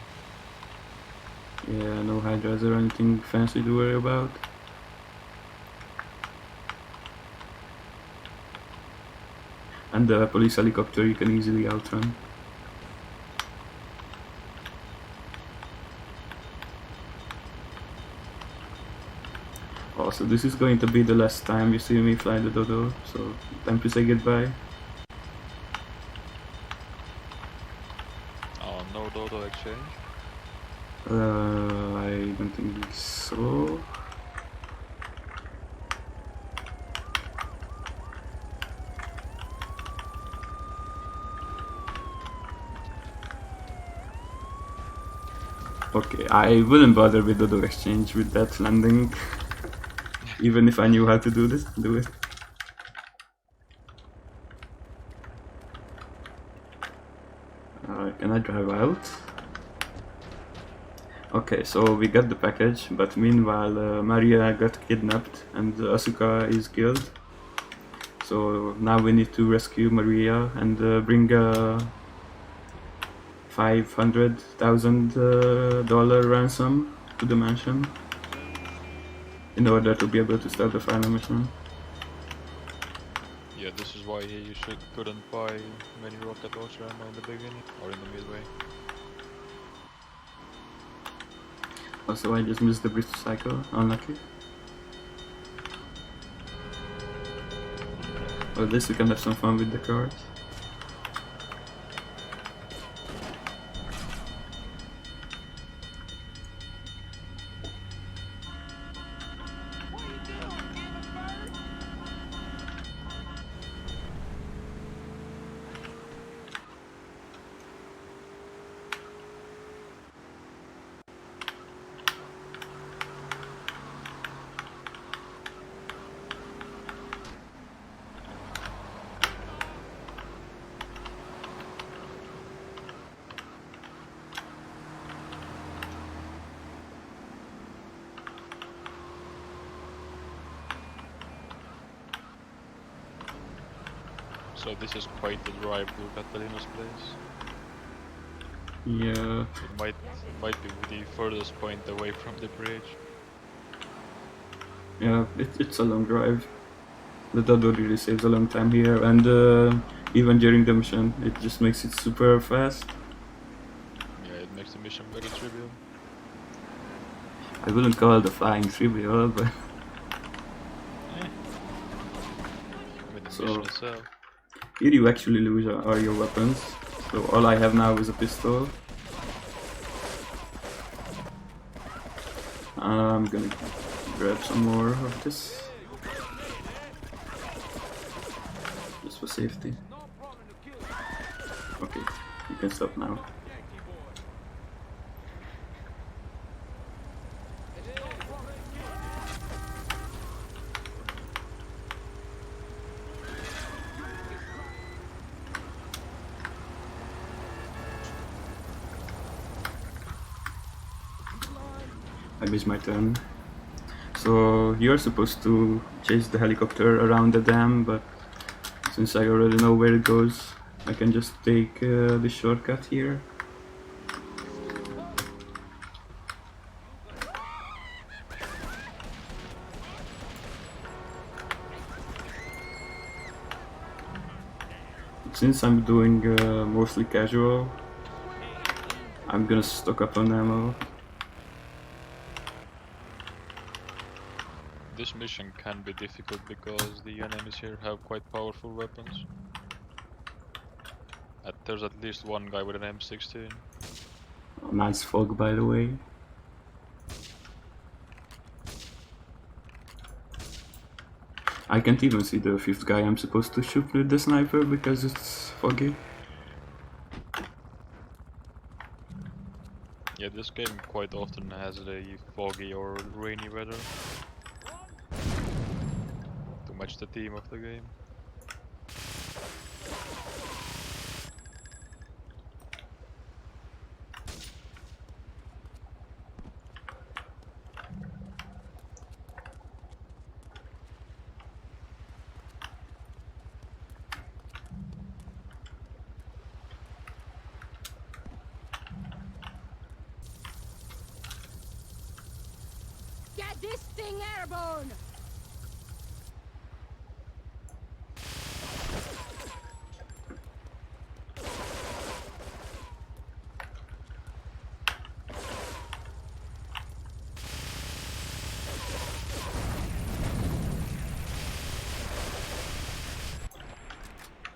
Yeah, no hydras or anything fancy to worry about. And the police helicopter you can easily outrun. Also, this is going to be the last time you see me fly the Dodo, so time to say goodbye. Oh, no Dodo exchange? I don't think so. Okay, I wouldn't bother with Dodo exchange with that landing. Even if I knew how to do it. Can Can I drive out? Okay, so we got the package, but meanwhile Maria got kidnapped and Asuka is killed. So now we need to rescue Maria and bring $500,000 ransom to the mansion in order to be able to start the final mission. Yeah, this is why you couldn't buy many rocket launcher ammo in the beginning or in the midway. Also, I just missed the bridge cycle. Unlucky. Well, at least we can have some fun with the cars. So this is quite the drive to Catalina's place. Yeah. It might be the furthest point away from the bridge. Yeah, it's a long drive. The Dodo really saves a long time here, and even during the mission, it just makes it super fast. Yeah, it makes the mission very trivial. I wouldn't call the flying trivial, but I mean, the So- mission itself. here you actually lose are your weapons. So all I have now is a pistol. I'm gonna grab some more of this. Just for safety. Okay, you can stop now. I missed my turn. So you're supposed to chase the helicopter around the dam, but since I already know where it goes, I can just take the shortcut here. Since I'm doing mostly casual, I'm gonna stock up on ammo. This mission can be difficult because the enemies here have quite powerful weapons. There's at least one guy with an M16. Nice fog, by the way. I can't even see the fifth guy I'm supposed to shoot with the sniper because it's foggy. Yeah, this game quite often has a foggy or rainy weather to match the theme of the game. Get this thing airborne!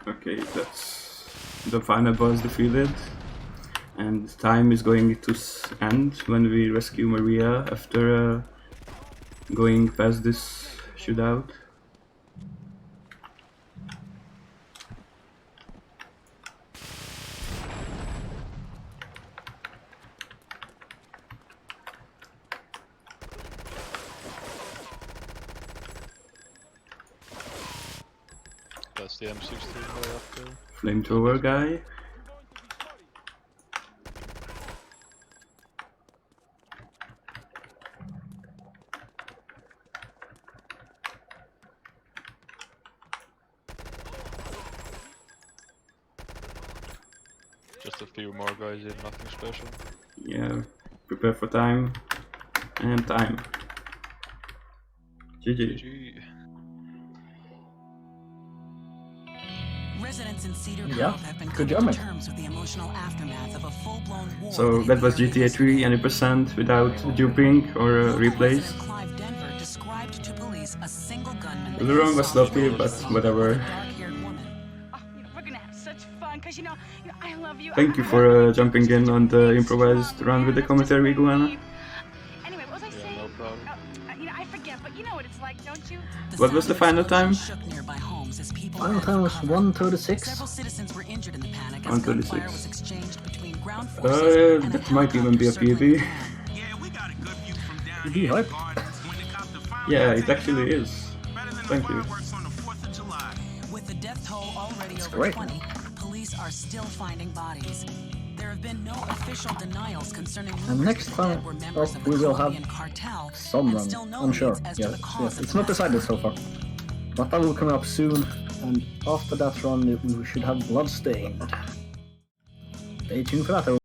Okay, that's the final boss defeated. And time is going to end when we rescue Maria after going past this shootout. That's the M16 right up there. Flamethrower guy. Just a few more guys in, nothing special. Yeah, prepare for time. And time. GG. GG. Residents in Cedar Yeah, Grove have been good coming job, to mate. terms with the emotional aftermath of a full-blown war. So that was GTA 3 any percent without duping or replays. Clive Denver described to police a single gunman The run was sloppy, but whatever. Oh, we're gonna have such fun, cause you know, I love you. Thank you for jumping in on the improvised run with the commentary, Iguana. Anyway, what was I saying? No problem. I forget, but you know what it's like, don't you? What was the final time? Final time was 1:36. Several citizens were injured in the panic as 1:36. gunfire was exchanged between ground forces and That might even be a PB. PB hype. Yeah, it actually is. Thank you. With the death toll already over great. 20, police are still finding bodies. There have been no official denials concerning And next time that were members of the we will have Colombian cartel, some and run. still no Unsure. leads as to Yeah, the cause of it's not the decided so far. But that will come up soon, and after that run we should have Bloodstained. Stay tuned for that.